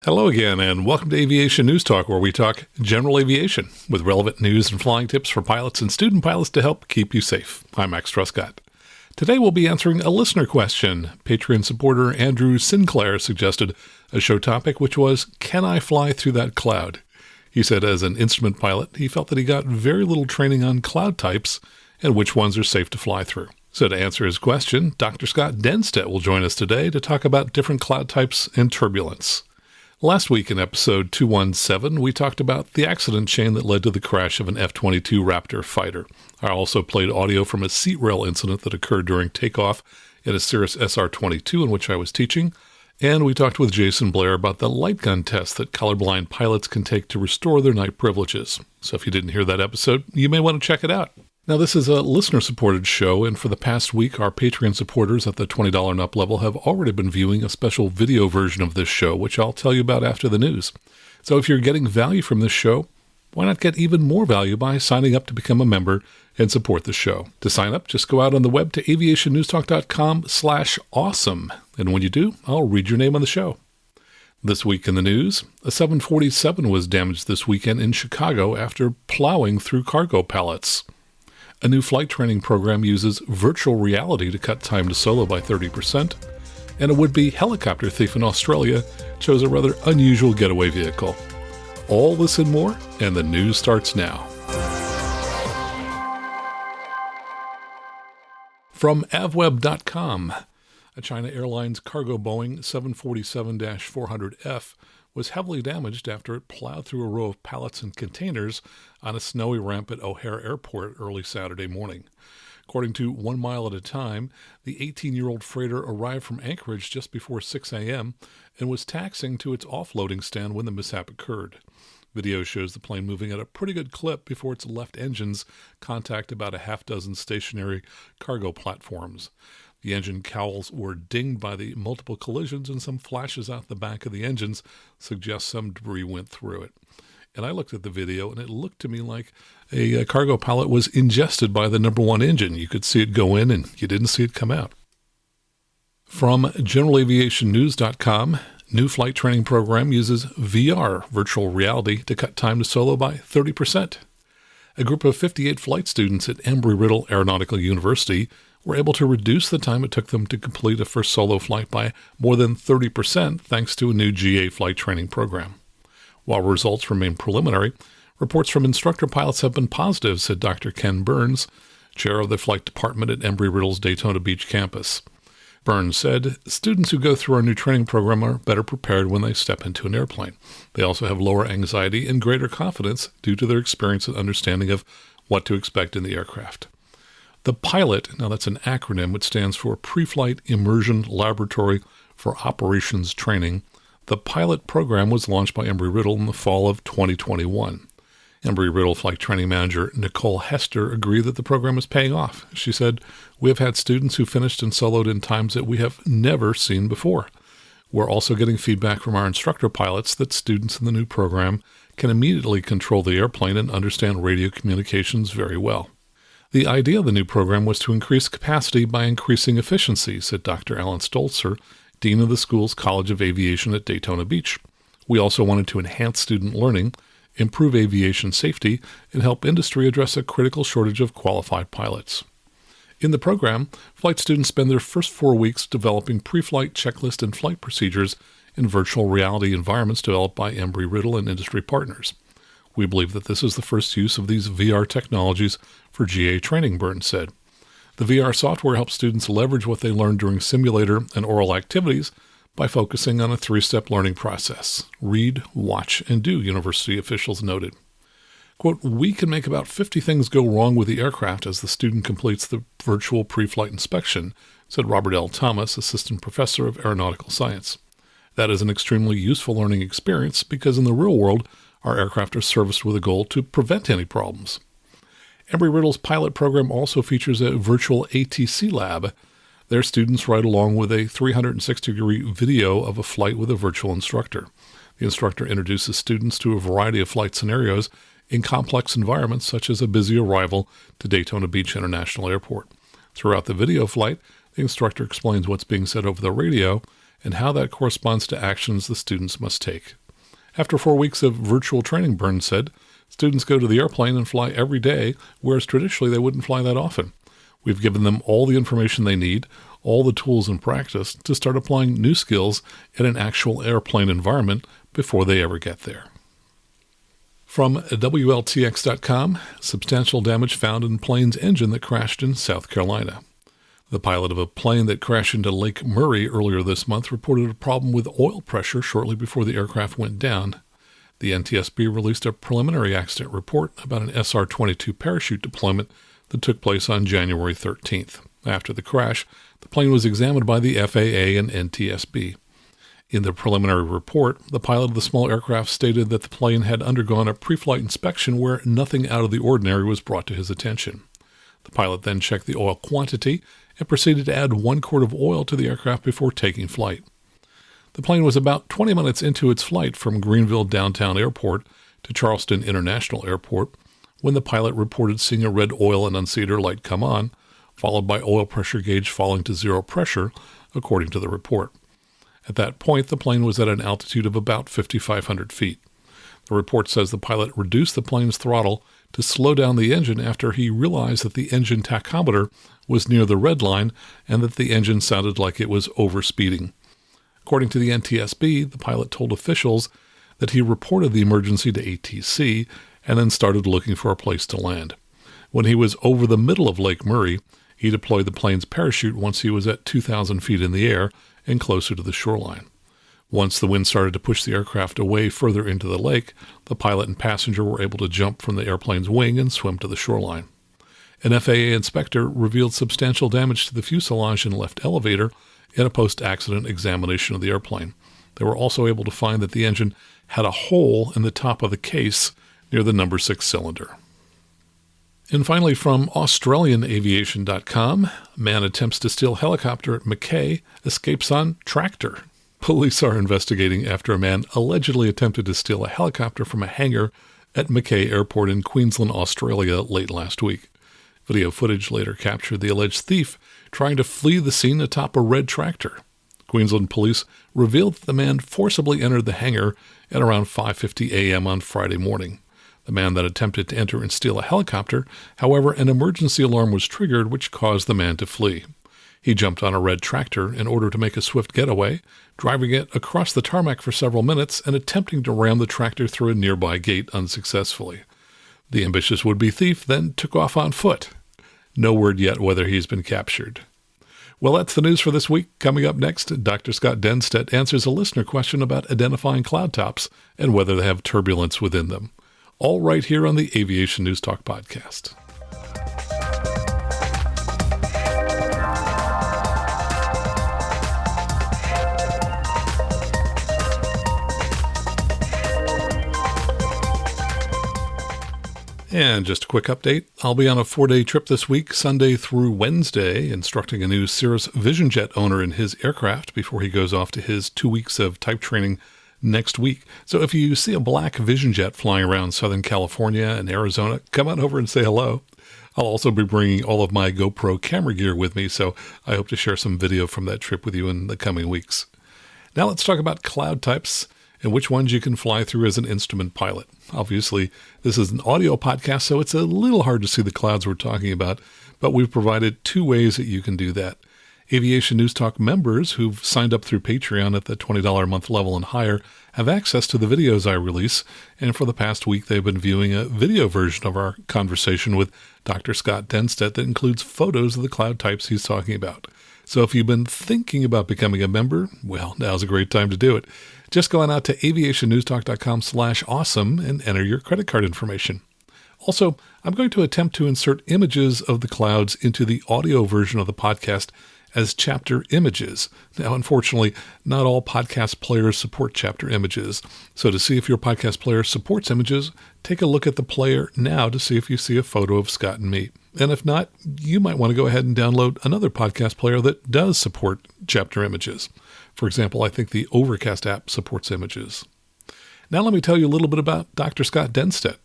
Hello again, and welcome to Aviation News Talk, where we talk general aviation with relevant news and flying tips for pilots and student pilots to help keep you safe. I'm Max Truscott. Today we'll be answering a listener question. Patreon supporter Andrew Sinclair suggested a show topic, which was, can I fly through that cloud? He said as an instrument pilot, he felt that he got very little training on cloud types and which ones are safe to fly through. So to answer his question, Dr. Scott Dennstaedt will join us today to talk about different cloud types and turbulence. Last week in episode 217, we talked about the accident chain that led to the crash of an F-22 Raptor fighter. I also played audio from a seat rail incident that occurred during takeoff in a Cirrus SR20 in which I was teaching, and we talked with Jason Blair about the light gun test that colorblind pilots can take to restore their night privileges. So if you didn't hear that episode, you may want to check it out. Now, this is a listener-supported show, and for the past week, our Patreon supporters at the $20 and up level have already been viewing a special video version of this show, which I'll tell you about after the news. So if you're getting value from this show, why not get even more value by signing up to become a member and support the show? To sign up, just go out on the web to aviationnewstalk.com/awesome, and when you do, I'll read your name on the show. This week in the news, a 747 was damaged this weekend in Chicago after plowing through cargo pallets. A new flight training program uses virtual reality to cut time to solo by 30%, and a would-be helicopter thief in Australia chose a rather unusual getaway vehicle. All this and more, and the news starts now. From avweb.com, a China Airlines cargo Boeing 747-400F was heavily damaged after it plowed through a row of pallets and containers on a snowy ramp at O'Hare Airport early Saturday morning. According to 1 Mile at a Time, the 18-year-old freighter arrived from Anchorage just before 6 a.m. and was taxiing to its offloading stand when the mishap occurred. Video shows the plane moving at a pretty good clip before its left engines contact about a half-dozen stationary cargo platforms. The engine cowls were dinged by the multiple collisions, and some flashes out the back of the engines suggest some debris went through it. And I looked at the video, and it looked to me like a cargo pallet was ingested by the number one engine. You could see it go in, and you didn't see it come out. From generalaviationnews.com, new flight training program uses VR, virtual reality, to cut time to solo by 30%. A group of 58 flight students at Embry-Riddle Aeronautical University were able to reduce the time it took them to complete a first solo flight by more than 30% thanks to a new GA flight training program. While results remain preliminary, reports from instructor pilots have been positive, said Dr. Ken Burns, chair of the flight department at Embry-Riddle's Daytona Beach campus. Burns said, students who go through our new training program are better prepared when they step into an airplane. They also have lower anxiety and greater confidence due to their experience and understanding of what to expect in the aircraft. The PILOT, now that's an acronym which stands for Pre-Flight Immersion Laboratory for Operations Training. The PILOT program was launched by Embry-Riddle in the fall of 2021. Embry-Riddle flight training manager Nicole Hester agreed that the program is paying off. She said, "We have had students who finished and soloed in times that we have never seen before. We're also getting feedback from our instructor pilots that students in the new program can immediately control the airplane and understand radio communications very well." The idea of the new program was to increase capacity by increasing efficiency, said Dr. Alan Stolzer, Dean of the school's College of Aviation at Daytona Beach. We also wanted to enhance student learning, improve aviation safety, and help industry address a critical shortage of qualified pilots. In the program, flight students spend their first 4 weeks developing pre-flight checklist and flight procedures in virtual reality environments developed by Embry-Riddle and industry partners. We believe that this is the first use of these VR technologies for GA training, Burns said. The VR software helps students leverage what they learned during simulator and oral activities by focusing on a 3-step learning process. Read, watch, and do, university officials noted. Quote, "We can make about 50 things go wrong with the aircraft as the student completes the virtual pre-flight inspection," said Robert L. Thomas, assistant professor of aeronautical science. "That is an extremely useful learning experience because in the real world, our aircraft are serviced with a goal to prevent any problems." Embry-Riddle's pilot program also features a virtual ATC Lab. Their students ride along with a 360-degree video of a flight with a virtual instructor. The instructor introduces students to a variety of flight scenarios in complex environments such as a busy arrival to Daytona Beach International Airport. Throughout the video flight, the instructor explains what's being said over the radio and how that corresponds to actions the students must take. After 4 weeks of virtual training, Burns said, students go to the airplane and fly every day, whereas traditionally they wouldn't fly that often. We've given them all the information they need, all the tools and practice to start applying new skills in an actual airplane environment before they ever get there. From WLTX.com, substantial damage found in plane's engine that crashed in South Carolina. The pilot of a plane that crashed into Lake Murray earlier this month reported a problem with oil pressure shortly before the aircraft went down. The NTSB released a preliminary accident report about an SR-22 parachute deployment that took place on January 13th. After the crash, the plane was examined by the FAA and NTSB. In the preliminary report, the pilot of the small aircraft stated that the plane had undergone a pre-flight inspection where nothing out of the ordinary was brought to his attention. The pilot then checked the oil quantity and proceeded to add 1 quart of oil to the aircraft before taking flight. The plane was about 20 minutes into its flight from Greenville Downtown Airport to Charleston International Airport when the pilot reported seeing a red oil annunciator light come on, followed by oil pressure gauge falling to 0 pressure, according to the report. At that point, the plane was at an altitude of about 5,500 feet. The report says the pilot reduced the plane's throttle to slow down the engine after he realized that the engine tachometer was near the red line and that the engine sounded like it was overspeeding. According to the NTSB, the pilot told officials that he reported the emergency to ATC and then started looking for a place to land. When he was over the middle of Lake Murray, he deployed the plane's parachute once he was at 2,000 feet in the air and closer to the shoreline. Once the wind started to push the aircraft away further into the lake, the pilot and passenger were able to jump from the airplane's wing and swim to the shoreline. An FAA inspector revealed substantial damage to the fuselage and left elevator in a post-accident examination of the airplane. They were also able to find that the engine had a hole in the top of the case near the number 6 cylinder. And finally, from AustralianAviation.com, man attempts to steal helicopter at Mackay, escapes on tractor. Police are investigating after a man allegedly attempted to steal a helicopter from a hangar at Mackay Airport in Queensland, Australia, late last week. Video footage later captured the alleged thief trying to flee the scene atop a red tractor. Queensland police revealed that the man forcibly entered the hangar at around 5:50 a.m. on Friday morning. The man that attempted to enter and steal a helicopter, however, an emergency alarm was triggered which caused the man to flee. He jumped on a red tractor in order to make a swift getaway, driving it across the tarmac for several minutes and attempting to ram the tractor through a nearby gate unsuccessfully. The ambitious would-be thief then took off on foot. No word yet whether he's been captured. Well, that's the news for this week. Coming up next, Dr. Scott Dennstaedt answers a listener question about identifying cloud tops and whether they have turbulence within them. All right here on the Aviation News Talk podcast. And just a quick update, I'll be on a 4-day trip this week, Sunday through Wednesday, instructing a new Cirrus Vision Jet owner in his aircraft before he goes off to his 2 weeks of type training next week. So if you see a black Vision Jet flying around Southern California and Arizona, come on over and say hello. I'll also be bringing all of my GoPro camera gear with me, so I hope to share some video from that trip with you in the coming weeks. Now let's talk about cloud types and which ones you can fly through as an instrument pilot. Obviously, this is an audio podcast, so it's a little hard to see the clouds we're talking about, but we've provided 2 ways that you can do that. Aviation News Talk members who've signed up through Patreon at the $20 a month level and higher have access to the videos I release, and for the past week they've been viewing a video version of our conversation with Dr. Scott Dennstaedt that includes photos of the cloud types he's talking about. So if you've been thinking about becoming a member, well, now's a great time to do it. Just go on out to aviationnewstalk.com/awesome and enter your credit card information. Also, I'm going to attempt to insert images of the clouds into the audio version of the podcast as chapter images. Now, unfortunately, not all podcast players support chapter images. So to see if your podcast player supports images, take a look at the player now to see if you see a photo of Scott and me. And if not, you might want to go ahead and download another podcast player that does support chapter images. For example, I think the Overcast app supports images. Now let me tell you a little bit about Dr. Scott Dennstaedt.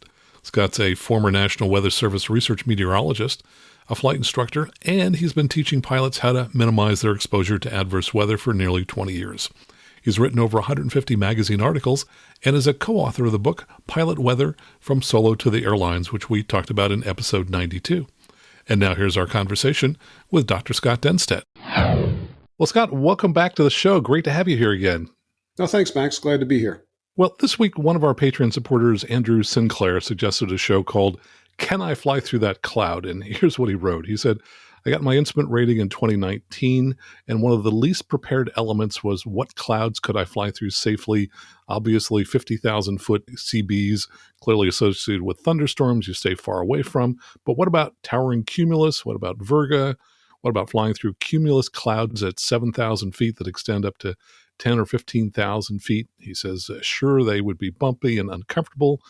Scott's a former National Weather Service research meteorologist, a flight instructor, and he's been teaching pilots how to minimize their exposure to adverse weather for nearly 20 years. He's written over 150 magazine articles and is a co-author of the book Pilot Weather From Solo to the Airlines, which we talked about in episode 92. And now here's our conversation with Dr. Scott Dennstaedt. Well, Scott, welcome back to the show. Great to have you here again. No, thanks, Max. Glad to be here. Well, this week, one of our Patreon supporters, Andrew Sinclair, suggested a show called Can I Fly Through That Cloud? And here's what he wrote. He said, I got my instrument rating in 2019, and one of the least prepared elements was what clouds could I fly through safely? Obviously, 50,000-foot CBs, clearly associated with thunderstorms you stay far away from. But what about towering cumulus? What about virga? What about flying through cumulus clouds at 7,000 feet that extend up to 10 or 15,000 feet? He says, sure, they would be bumpy and uncomfortable,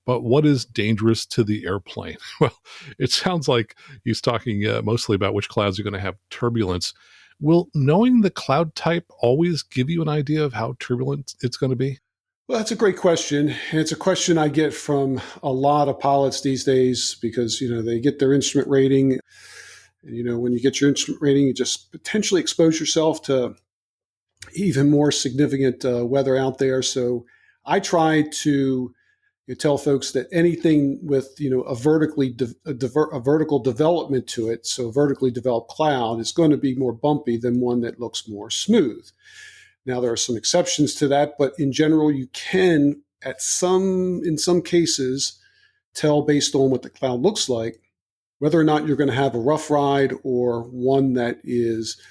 but what is dangerous to the airplane? Well, it sounds like he's talking mostly about which clouds are going to have turbulence. Will knowing the cloud type always give you an idea of how turbulent it's going to be? Well, that's a great question. And it's a question I get from a lot of pilots these days because, they get their instrument rating. And, when you get your instrument rating, you just potentially expose yourself to even more significant weather out there. So I try to tell folks that anything with a vertical development to it, so a vertically developed cloud, is going to be more bumpy than one that looks more smooth. Now there are some exceptions to that, but in general, you can in some cases tell based on what the cloud looks like whether or not you're going to have a rough ride or one that is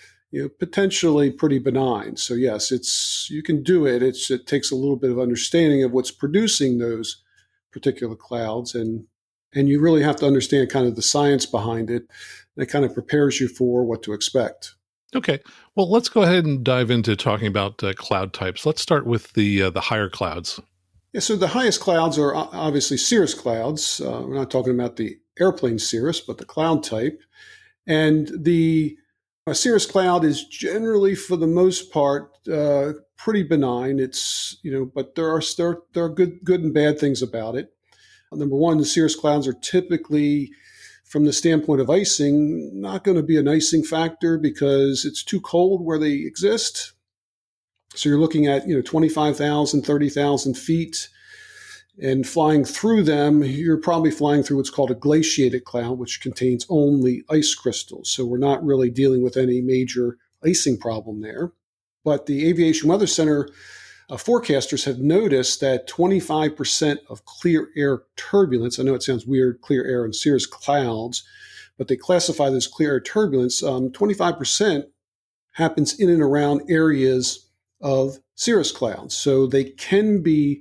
potentially pretty benign. So yes, you can do it. It takes a little bit of understanding of what's producing those particular clouds, and you really have to understand kind of the science behind it. That kind of prepares you for what to expect. Okay, well, let's go ahead and dive into talking about cloud types. Let's start with the higher clouds. Yeah, so the highest clouds are obviously Cirrus Clouds. We're not talking about the airplane Cirrus, but the cloud type. And the Cirrus Cloud is generally, for the most part, pretty benign. It's but there are good and bad things about it. Number one, the Cirrus Clouds are typically, from the standpoint of icing, not going to be an icing factor because it's too cold where they exist. So you're looking at 25,000, 30,000 feet, and flying through them, you're probably flying through what's called a glaciated cloud, which contains only ice crystals. So we're not really dealing with any major icing problem there. But the Aviation Weather Center forecasters have noticed that 25% of clear air turbulence, I know it sounds weird, clear air and Cirrus clouds, but they classify this clear air turbulence, 25% happens in and around areas of cirrus clouds. So they can be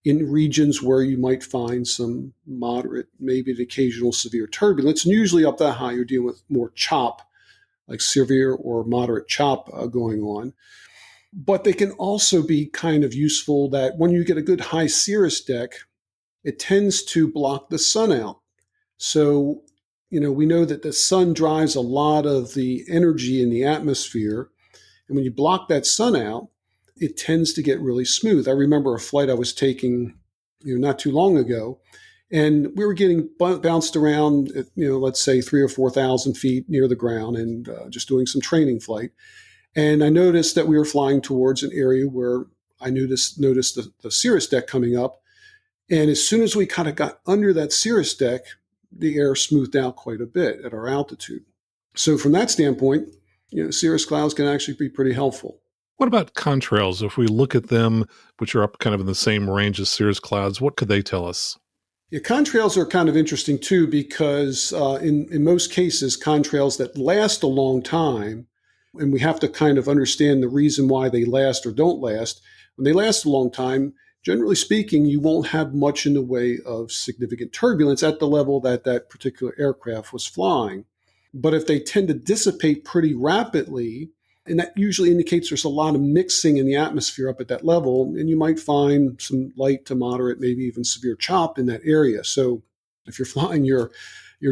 in regions where you might find some moderate, maybe an occasional severe turbulence. And usually up that high, you're dealing with more chop, like severe or moderate chop going on. But they can also be kind of useful that when you get a good high cirrus deck, it tends to block the sun out. So, we know that the sun drives a lot of the energy in the atmosphere. And when you block that sun out, it tends to get really smooth. I remember a flight I was taking, not too long ago, and we were getting bounced around at, let's say 3,000 or 4,000 feet near the ground and just doing some training flight. And I noticed that we were flying towards an area where I noticed the cirrus deck coming up. And as soon as we kind of got under that cirrus deck, the air smoothed out quite a bit at our altitude. So from that standpoint, cirrus clouds can actually be pretty helpful. What about contrails? If we look at them, which are up kind of in the same range as cirrus clouds, what could they tell us? Yeah, contrails are kind of interesting too because in most cases, contrails that last a long time, and we have to kind of understand the reason why they last or don't last. When they last a long time, generally speaking, you won't have much in the way of significant turbulence at the level that that particular aircraft was flying. But if they tend to dissipate pretty rapidly, and that usually indicates there's a lot of mixing in the atmosphere up at that level, and you might find some light to moderate, maybe even severe chop in that area. So if you're flying your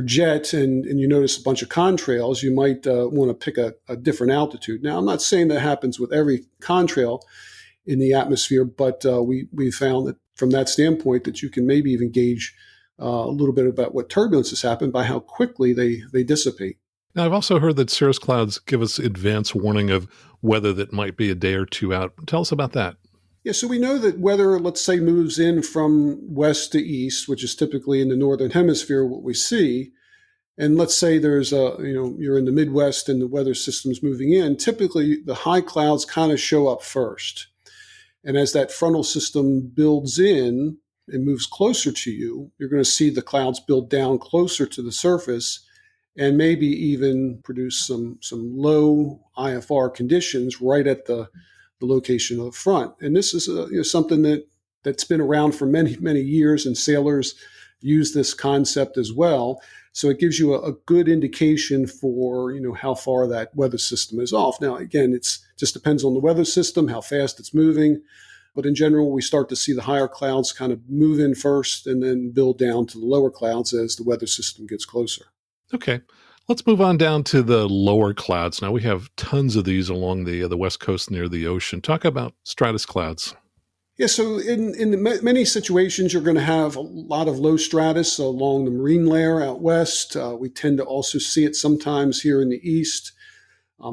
jet and you notice a bunch of contrails, you might want to pick a different altitude. Now, I'm not saying that happens with every contrail in the atmosphere, but we found that from that standpoint that you can maybe even gauge a little bit about what turbulence has happened by how quickly they dissipate. Now, I've also heard that cirrus clouds give us advance warning of weather that might be a day or two out. Tell us about that. Yeah, so we know that weather, let's say, moves in from west to east, which is typically in the northern hemisphere what we see. And let's say you're in the Midwest and the weather system's moving in. Typically, the high clouds kind of show up first. And as that frontal system builds in and moves closer to you, you're going to see the clouds build down closer to the surface and maybe even produce some low IFR conditions right at the location of the front. And this is something that's been around for many, many years, and sailors use this concept as well. So it gives you a good indication for how far that weather system is off. Now, again, it just depends on the weather system, how fast it's moving. But in general, we start to see the higher clouds kind of move in first and then build down to the lower clouds as the weather system gets closer. Okay. Let's move on down to the lower clouds. Now, we have tons of these along the west coast near the ocean. Talk about stratus clouds. Yeah, so in many situations, you're going to have a lot of low stratus along the marine layer out west. We tend to also see it sometimes here in the east.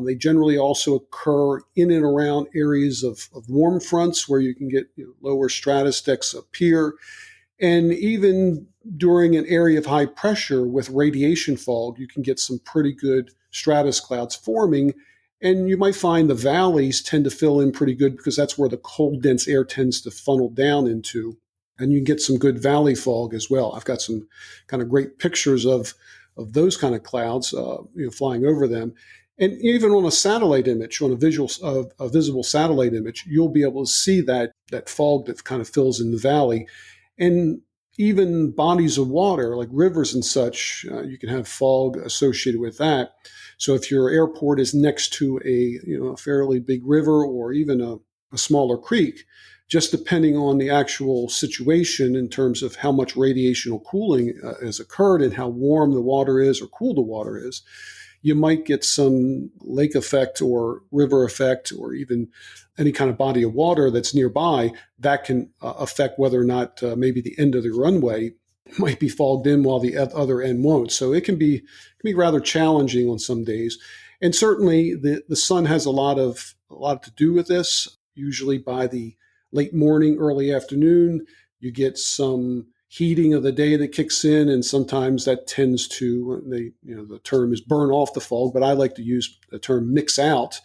They generally also occur in and around areas of warm fronts where you can get lower stratus decks appear. And even during an area of high pressure with radiation fog, you can get some pretty good stratus clouds forming. And you might find the valleys tend to fill in pretty good because that's where the cold, dense air tends to funnel down into. And you can get some good valley fog as well. I've got some kind of great pictures of those kind of clouds flying over them. And even on a satellite image, on a visible satellite image, you'll be able to see that fog that kind of fills in the valley. And even bodies of water, like rivers and such, you can have fog associated with that. So if your airport is next to a fairly big river or even a smaller creek, just depending on the actual situation in terms of how much radiational cooling has occurred and how warm the water is or cool the water is, you might get some lake effect or river effect or even any kind of body of water that's nearby that can affect whether or not maybe the end of the runway might be fogged in while the other end won't. So it can be rather challenging on some days. And certainly the sun has a lot to do with this. Usually by the late morning, early afternoon, you get some heating of the day that kicks in, and sometimes that tends to, the term is burn off the fog, but I like to use the term mix out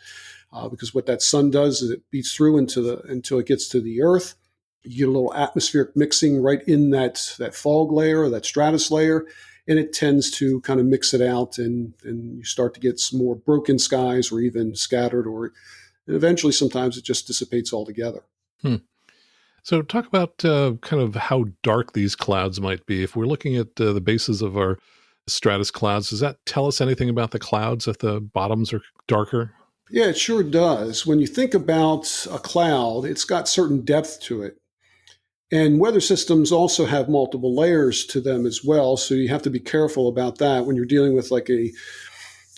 because what that sun does is it beats through until it gets to the earth. You get a little atmospheric mixing right in that fog layer or that stratus layer, and it tends to kind of mix it out, and you start to get some more broken skies or even scattered, and eventually sometimes it just dissipates altogether. So talk about kind of how dark these clouds might be. If we're looking at the bases of our stratus clouds, does that tell us anything about the clouds if the bottoms are darker? Yeah, it sure does. When you think about a cloud, it's got certain depth to it. And weather systems also have multiple layers to them as well. So you have to be careful about that when you're dealing with like a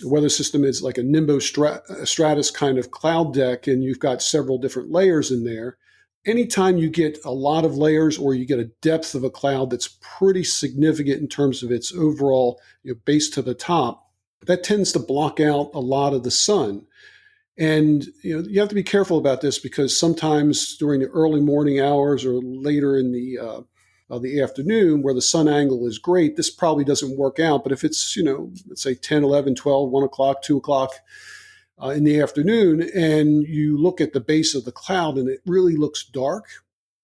weather system is like a nimbostratus kind of cloud deck, and you've got several different layers in there. Anytime you get a lot of layers or you get a depth of a cloud that's pretty significant in terms of its overall base to the top, that tends to block out a lot of the sun. And you have to be careful about this because sometimes during the early morning hours or later in the afternoon where the sun angle is great, this probably doesn't work out. But if it's, let's say 10, 11, 12, 1 o'clock, 2 o'clock, in the afternoon, and you look at the base of the cloud and it really looks dark,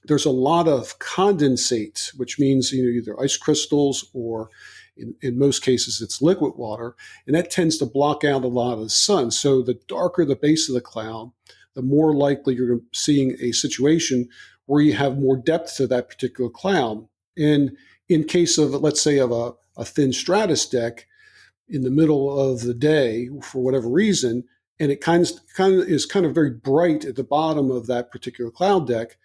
there's a lot of condensate, which means either ice crystals or in most cases it's liquid water, and that tends to block out a lot of the sun. So the darker the base of the cloud, the more likely you're seeing a situation where you have more depth to that particular cloud. And in case of, let's say, of a thin stratus deck in the middle of the day for whatever reason, and it kind of very bright at the bottom of that particular cloud deck,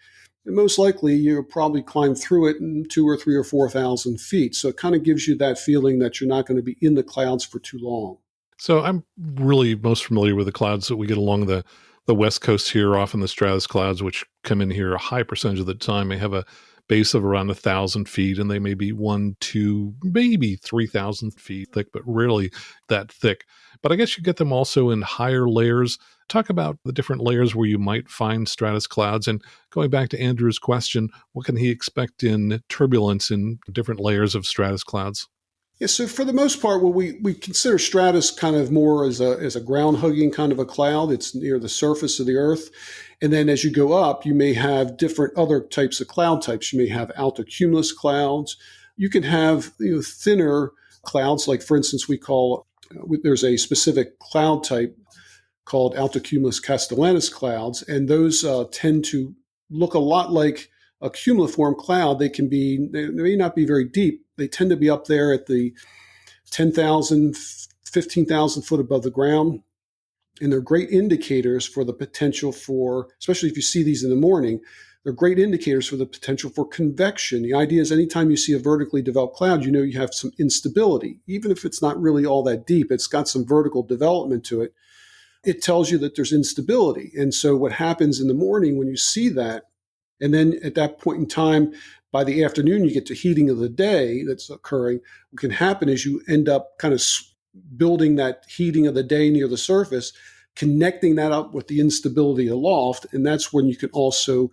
and most likely you'll probably climb through it in 2,000 or 3,000 or 4,000 feet. So it kind of gives you that feeling that you're not going to be in the clouds for too long. So I'm really most familiar with the clouds that we get along the west coast here, often the stratus clouds, which come in here a high percentage of the time. They have a base of around 1,000 feet, and they may be 1, 2, maybe 3,000 feet thick, but rarely that thick. But I guess you get them also in higher layers. Talk about the different layers where you might find stratus clouds. And going back to Andrew's question, what can he expect in turbulence in different layers of stratus clouds? Yeah, so for the most part, well, we consider stratus kind of more as a ground hugging kind of a cloud. It's near the surface of the Earth. And then as you go up, you may have different other types of cloud types. You may have Altocumulus clouds. You can have thinner clouds, like for instance, there's a specific cloud type called Altocumulus Castellanus clouds, and those tend to look a lot like a cumuliform cloud. They may not be very deep. They tend to be up there at the 10,000, 15,000 foot above the ground. And they're great indicators for the potential for, especially if you see these in the morning, they're great indicators for the potential for convection. The idea is anytime you see a vertically developed cloud, you have some instability. Even if it's not really all that deep, it's got some vertical development to it. It tells you that there's instability. And so what happens in the morning when you see that, and then at that point in time, by the afternoon, you get to heating of the day that's occurring. What can happen is you end up kind of building that heating of the day near the surface, connecting that up with the instability aloft. And that's when you can also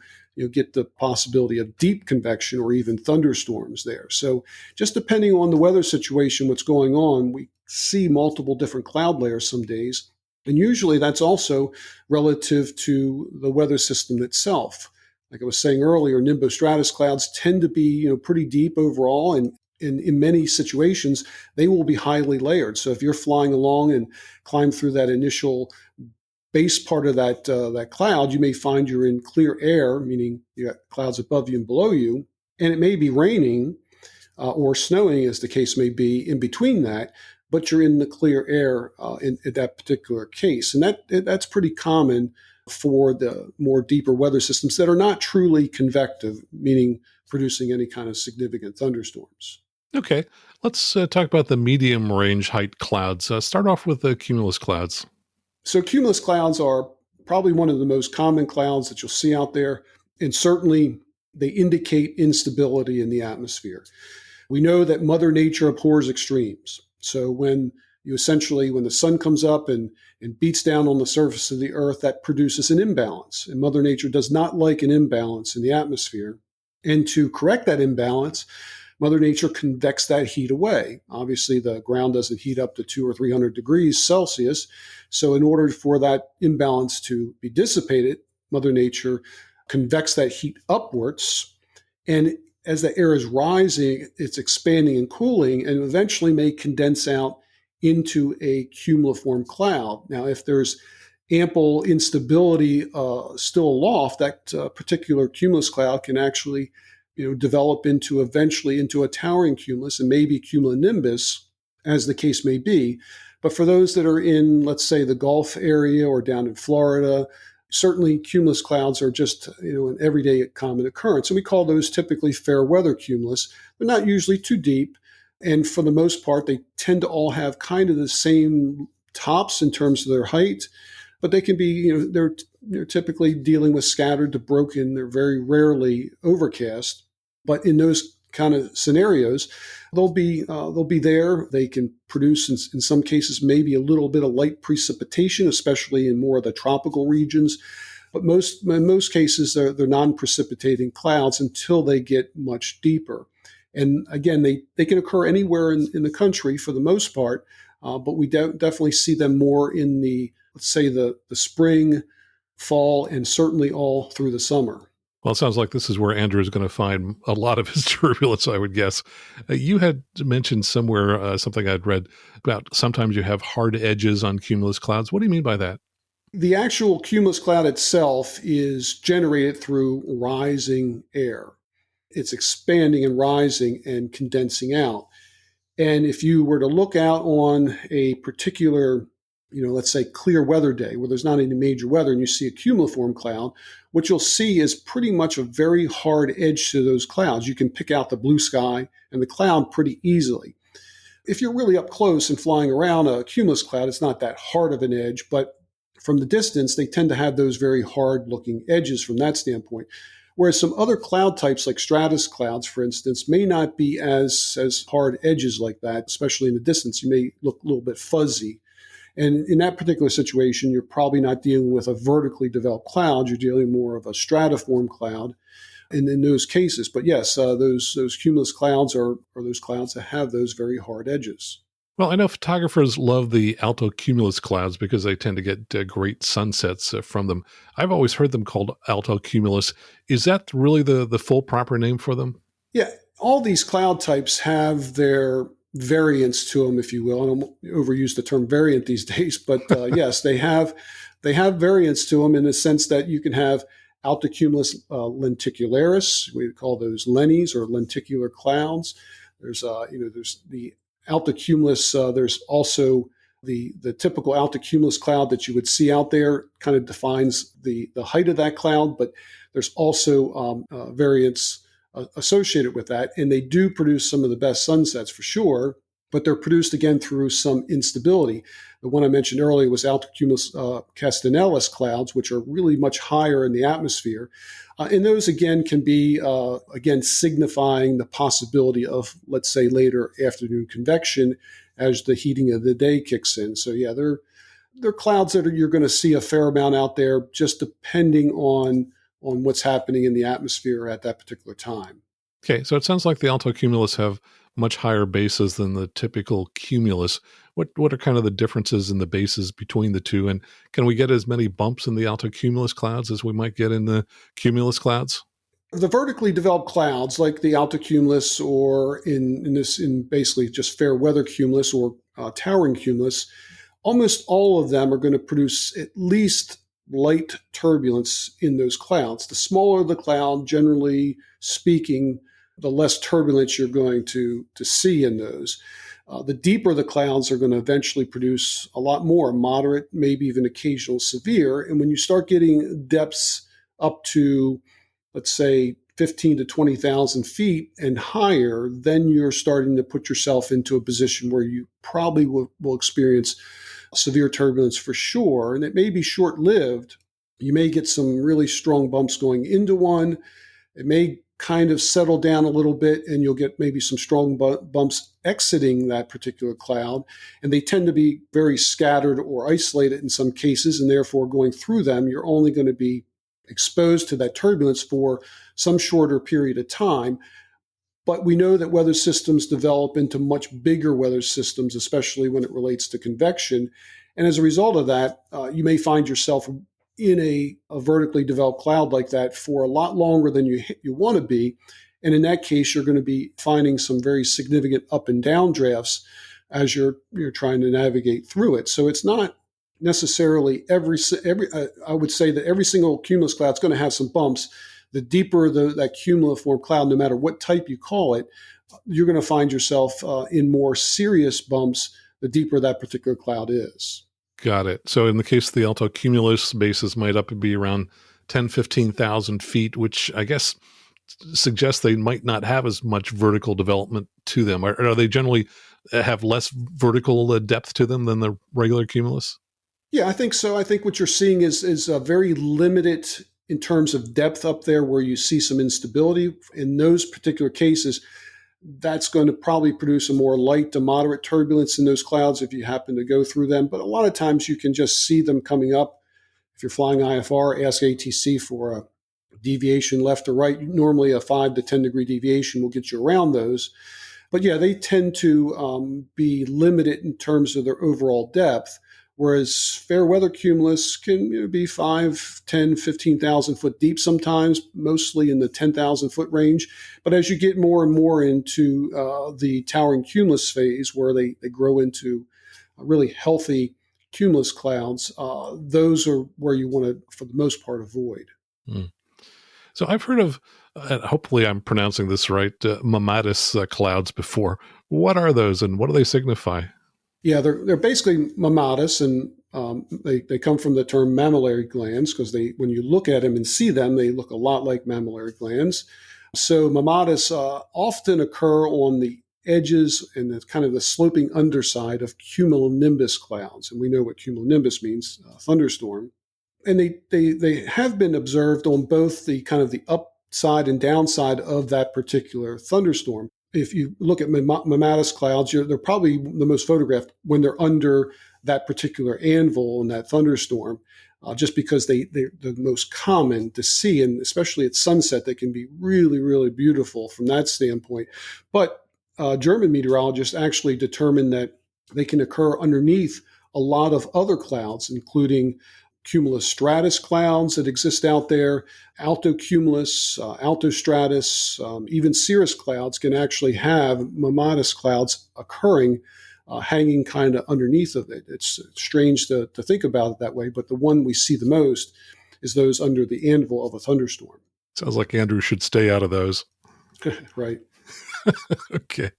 get the possibility of deep convection or even thunderstorms there. So just depending on the weather situation, what's going on, we see multiple different cloud layers some days. And usually that's also relative to the weather system itself. Like I was saying earlier, nimbostratus clouds tend to be pretty deep overall, and in many situations, they will be highly layered. So if you're flying along and climb through that initial base part of that cloud, you may find you're in clear air, meaning you got clouds above you and below you, and it may be raining or snowing, as the case may be, in between that, but you're in the clear air in that particular case. And that's pretty common for the more deeper weather systems that are not truly convective, meaning producing any kind of significant thunderstorms. Okay, let's talk about the medium range height clouds. Start off with the cumulus clouds. So cumulus clouds are probably one of the most common clouds that you'll see out there, and certainly they indicate instability in the atmosphere. We know that Mother Nature abhors extremes. So when the sun comes up and beats down on the surface of the Earth, that produces an imbalance. And Mother Nature does not like an imbalance in the atmosphere. And to correct that imbalance, Mother Nature convects that heat away. Obviously, the ground doesn't heat up to 200 or 300 degrees Celsius. So in order for that imbalance to be dissipated, Mother Nature convects that heat upwards. And as the air is rising, it's expanding and cooling and eventually may condense out into a cumuliform cloud. Now, if there's ample instability still aloft, that particular cumulus cloud can actually develop eventually into a towering cumulus and maybe cumulonimbus, as the case may be. But for those that are in, let's say, the Gulf area or down in Florida, certainly cumulus clouds are just an everyday common occurrence. And we call those typically fair weather cumulus. They're not usually too deep. And for the most part, they tend to all have kind of the same tops in terms of their height. But they can be, they're typically dealing with scattered to broken. They're very rarely overcast. But in those kind of scenarios, they'll be there. They can produce, in some cases, maybe a little bit of light precipitation, especially in more of the tropical regions. But in most cases, they're non-precipitating clouds until they get much deeper. And again, they can occur anywhere in the country for the most part, but we definitely see them more in let's say, the spring, fall, and certainly all through the summer. Well, it sounds like this is where Andrew is going to find a lot of his turbulence, I would guess. You had mentioned somewhere something I'd read about sometimes you have hard edges on cumulus clouds. What do you mean by that? The actual cumulus cloud itself is generated through rising air. It's expanding and rising and condensing out. And if you were to look out on a particular, let's say clear weather day where there's not any major weather and you see a cumuliform cloud, what you'll see is pretty much a very hard edge to those clouds. You can pick out the blue sky and the cloud pretty easily. If you're really up close and flying around a cumulus cloud, it's not that hard of an edge, but from the distance, they tend to have those very hard-looking edges from that standpoint. Whereas some other cloud types like stratus clouds, for instance, may not be as hard edges like that, especially in the distance. You may look a little bit fuzzy. And in that particular situation, you're probably not dealing with a vertically developed cloud. You're dealing more of a stratiform cloud in those cases. But yes, those cumulus clouds are those clouds that have those very hard edges. Well, I know photographers love the Altocumulus clouds because they tend to get great sunsets from them. I've always heard them called Altocumulus. Is that really the full proper name for them? Yeah, all these cloud types have their variants to them, if you will. I don't overuse the term variant these days, but yes, they have variants to them in the sense that you can have Altocumulus lenticularis. We call those lennies or lenticular clouds. There's there's the Altocumulus. There's also the typical Altocumulus cloud that you would see out there. Kind of defines the height of that cloud, but there's also variants associated with that, and they do produce some of the best sunsets for sure, but they're produced again through some instability. The one I mentioned earlier was Altocumulus Castellanus clouds, which are really much higher in the atmosphere. And those again can be again signifying the possibility of, let's say, later afternoon convection as the heating of the day kicks in. So yeah, they're clouds that you're going to see a fair amount out there, just depending on what's happening in the atmosphere at that particular time. Okay, so it sounds like the Altocumulus have much higher bases than the typical cumulus. What are kind of the differences in the bases between the two? And can we get as many bumps in the Altocumulus clouds as we might get in the cumulus clouds? The vertically developed clouds, like the Altocumulus, or in basically just fair weather cumulus or towering cumulus, almost all of them are going to produce at least light turbulence in those clouds. The smaller the cloud, generally speaking, the less turbulence you're going to see in those. The deeper the clouds are going to eventually produce a lot more, moderate, maybe even occasional severe. And when you start getting depths up to, let's say, 15 to 20,000 feet and higher, then you're starting to put yourself into a position where you probably will experience severe turbulence for sure. And it may be short-lived. You may get some really strong bumps going into one. It may kind of settle down a little bit, and you'll get maybe some strong bumps exiting that particular cloud. And they tend to be very scattered or isolated in some cases, and therefore going through them, you're only going to be exposed to that turbulence for some shorter period of time. But we know that weather systems develop into much bigger weather systems, especially when it relates to convection. And as a result of that, you may find yourself in a vertically developed cloud like that for a lot longer than you want to be. And in that case, you're going to be finding some very significant up and down drafts as you're trying to navigate through it. So it's not necessarily every I would say that every single cumulus cloud is going to have some bumps. The deeper that cumuliform cloud, no matter what type you call it, you're going to find yourself in more serious bumps the deeper that particular cloud is. Got it. So in the case of the Altocumulus, bases might up to be around 10, 15,000 feet, which I guess suggests they might not have as much vertical development to them. Are they generally have less vertical depth to them than the regular cumulus? Yeah, I think so. I think what you're seeing is a very limited in terms of depth up there where you see some instability. In those particular cases, that's going to probably produce a more light to moderate turbulence in those clouds if you happen to go through them. But a lot of times you can just see them coming up. If you're flying IFR, ask ATC for a deviation left or right. Normally a 5 to 10 degree deviation will get you around those. But yeah, they tend to be limited in terms of their overall depth, whereas fair weather cumulus can be 5, 10, 15,000 foot deep sometimes, mostly in the 10,000 foot range. But as you get more and more into the towering cumulus phase, where they grow into really healthy cumulus clouds, those are where you want to, for the most part, avoid. Mm. So I've heard of, hopefully I'm pronouncing this right, Mamadis Clouds before. What are those and what do they signify? Yeah, they're basically Mamadis, and they come from the term mammillary glands because when you look at them and see them, they look a lot like mammillary glands. So Mamadis often occur on the edges and the kind of the sloping underside of cumulonimbus clouds, and we know what cumulonimbus means, thunderstorm. And they have been observed on both the kind of the up upside and downside of that particular thunderstorm. If you look at Mamadis Clouds, they're probably the most photographed when they're under that particular anvil in that thunderstorm, just because they're the most common to see, and especially at sunset, they can be really, really beautiful from that standpoint. But German meteorologists actually determined that they can occur underneath a lot of other clouds, including Cumulus Stratus Clouds that exist out there, Altocumulus, Altostratus, even Cirrus Clouds can actually have Mamadis Clouds occurring, hanging kind of underneath of it. It's strange to think about it that way, but the one we see the most is those under the anvil of a thunderstorm. Sounds like Andrew should stay out of those. Right. Okay.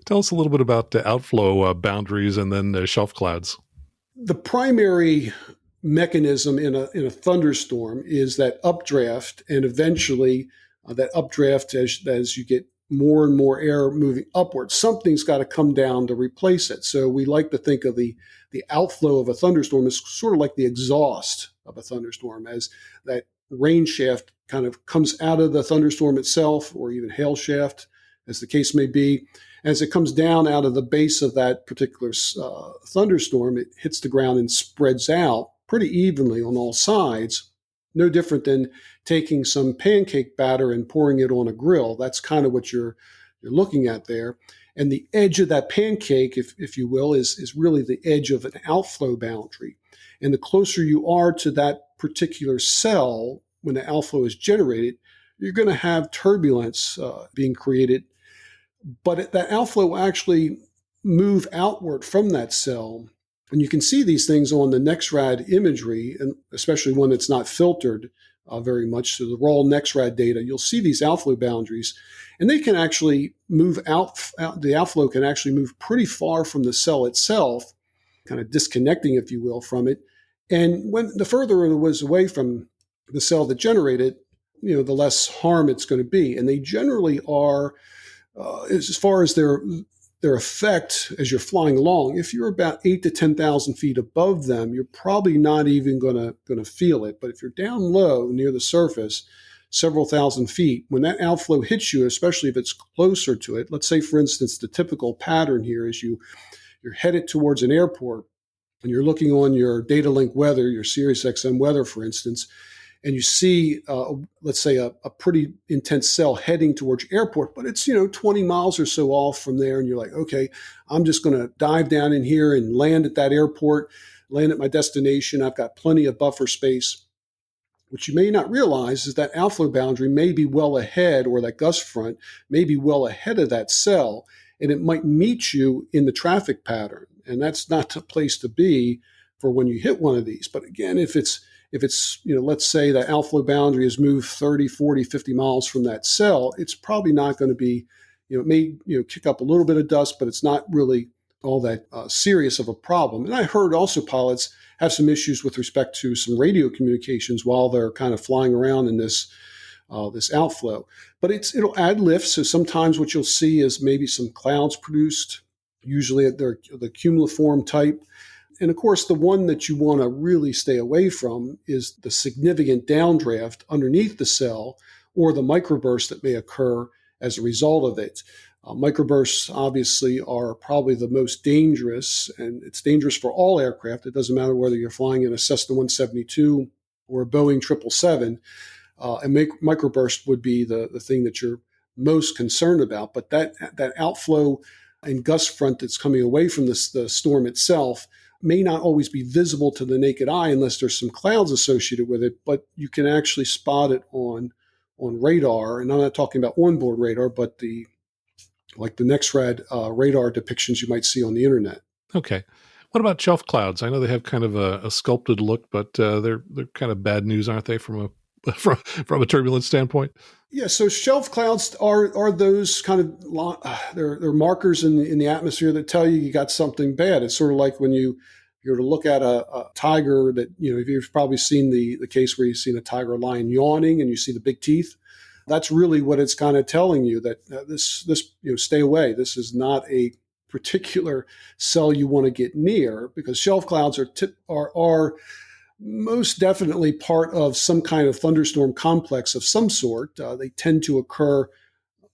Tell us a little bit about the outflow boundaries and then shelf clouds. The primary mechanism in a thunderstorm is that updraft, and eventually that updraft, as you get more and more air moving upward, something's got to come down to replace it. So we like to think of the outflow of a thunderstorm as sort of like the exhaust of a thunderstorm, as that rain shaft kind of comes out of the thunderstorm itself, or even hail shaft, as the case may be. As it comes down out of the base of that particular thunderstorm, it hits the ground and spreads out pretty evenly on all sides, no different than taking some pancake batter and pouring it on a grill. That's kind of what you're looking at there. And the edge of that pancake, if you will, is really the edge of an outflow boundary. And the closer you are to that particular cell when the outflow is generated, you're going to have turbulence being created. But that outflow will actually move outward from that cell. And you can see these things on the NEXRAD imagery, and especially one that's not filtered very much. So the raw NEXRAD data, you'll see these outflow boundaries, and they can actually move out. The outflow can actually move pretty far from the cell itself, kind of disconnecting, if you will, from it. And when the further it was away from the cell that generated, the less harm it's going to be. And they generally are, as far as their effect as you're flying along, if you're about 8,000 to 10,000 feet above them, you're probably not even going to feel it. But if you're down low near the surface, several thousand feet, when that outflow hits you, especially if it's closer to it, let's say, for instance, the typical pattern here is you're headed towards an airport and you're looking on your data link weather, your Sirius XM weather, for instance, and you see, let's say, a pretty intense cell heading towards your airport, but it's 20 miles or so off from there, and you're like, okay, I'm just going to dive down in here and land at that airport, land at my destination. I've got plenty of buffer space. What you may not realize is that outflow boundary may be well ahead, or that gust front may be well ahead of that cell, and it might meet you in the traffic pattern, and that's not the place to be for when you hit one of these. But again, if it's let's say that outflow boundary has moved 30, 40, 50 miles from that cell, it's probably not going to be, it may, kick up a little bit of dust, but it's not really all that serious of a problem. And I heard also pilots have some issues with respect to some radio communications while they're kind of flying around in this outflow. But it'll add lift. So sometimes what you'll see is maybe some clouds produced, usually they're the cumuliform type. And of course, the one that you want to really stay away from is the significant downdraft underneath the cell, or the microburst that may occur as a result of it. Microbursts obviously are probably the most dangerous, and it's dangerous for all aircraft. It doesn't matter whether you're flying in a Cessna 172 or a Boeing 777. And microburst would be the thing that you're most concerned about. But that outflow and gust front that's coming away from the storm itself may not always be visible to the naked eye unless there's some clouds associated with it, but you can actually spot it on radar. And I'm not talking about onboard radar, but the NEXRAD radar depictions you might see on the internet. Okay. What about shelf clouds? I know they have kind of a sculpted look, but they're kind of bad news, aren't they, from a turbulence standpoint? Yeah, so shelf clouds are those kind of they're markers in the atmosphere that tell you got something bad. It's sort of like when you're to look at a tiger that you've probably seen the case where you've seen a tiger or lion yawning and you see the big teeth. That's really what it's kind of telling you, that this stay away. This is not a particular cell you want to get near, because shelf clouds are most definitely part of some kind of thunderstorm complex of some sort. They tend to occur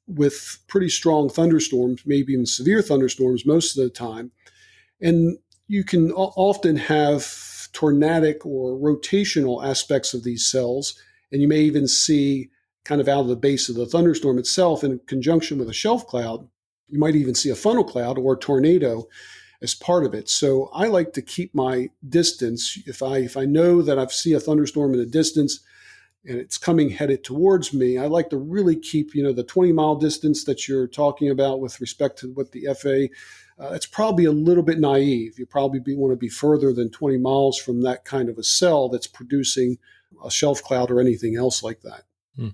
with pretty strong thunderstorms, maybe even severe thunderstorms most of the time. And you can often have tornadic or rotational aspects of these cells, and you may even see kind of out of the base of the thunderstorm itself in conjunction with a shelf cloud. You might even see a funnel cloud or a tornado as part of it. So I like to keep my distance. If I know that I see a thunderstorm in the distance and it's coming headed towards me, I like to really keep, the 20-mile distance that you're talking about with respect to what the FA. It's probably a little bit naive. You probably want to be further than 20 miles from that kind of a cell that's producing a shelf cloud or anything else like that. Hmm.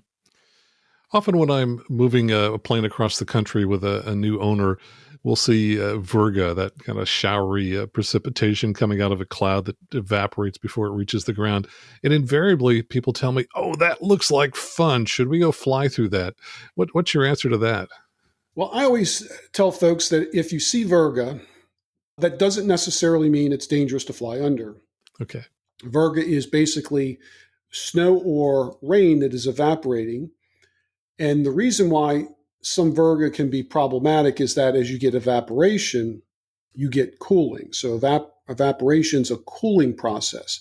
Often when I'm moving a plane across the country with a new owner, we'll see virga, that kind of showery precipitation coming out of a cloud that evaporates before it reaches the ground. And invariably, people tell me, oh, that looks like fun. Should we go fly through that? What's your answer to that? Well, I always tell folks that if you see virga, that doesn't necessarily mean it's dangerous to fly under. Okay. Virga is basically snow or rain that is evaporating. And the reason why some virga can be problematic is that as you get evaporation, you get cooling. So evaporation is a cooling process.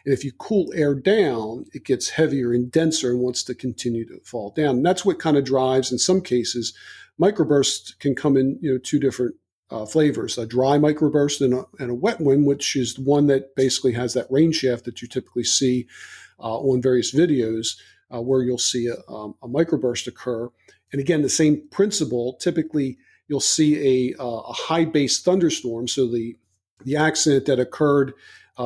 And if you cool air down, it gets heavier and denser and wants to continue to fall down. And that's what kind of drives, in some cases, microbursts can come in two different flavors, a dry microburst and a wet one, which is the one that basically has that rain shaft that you typically see on various videos where you'll see a microburst occur. And again, the same principle, typically you'll see a high base thunderstorm. So the accident that occurred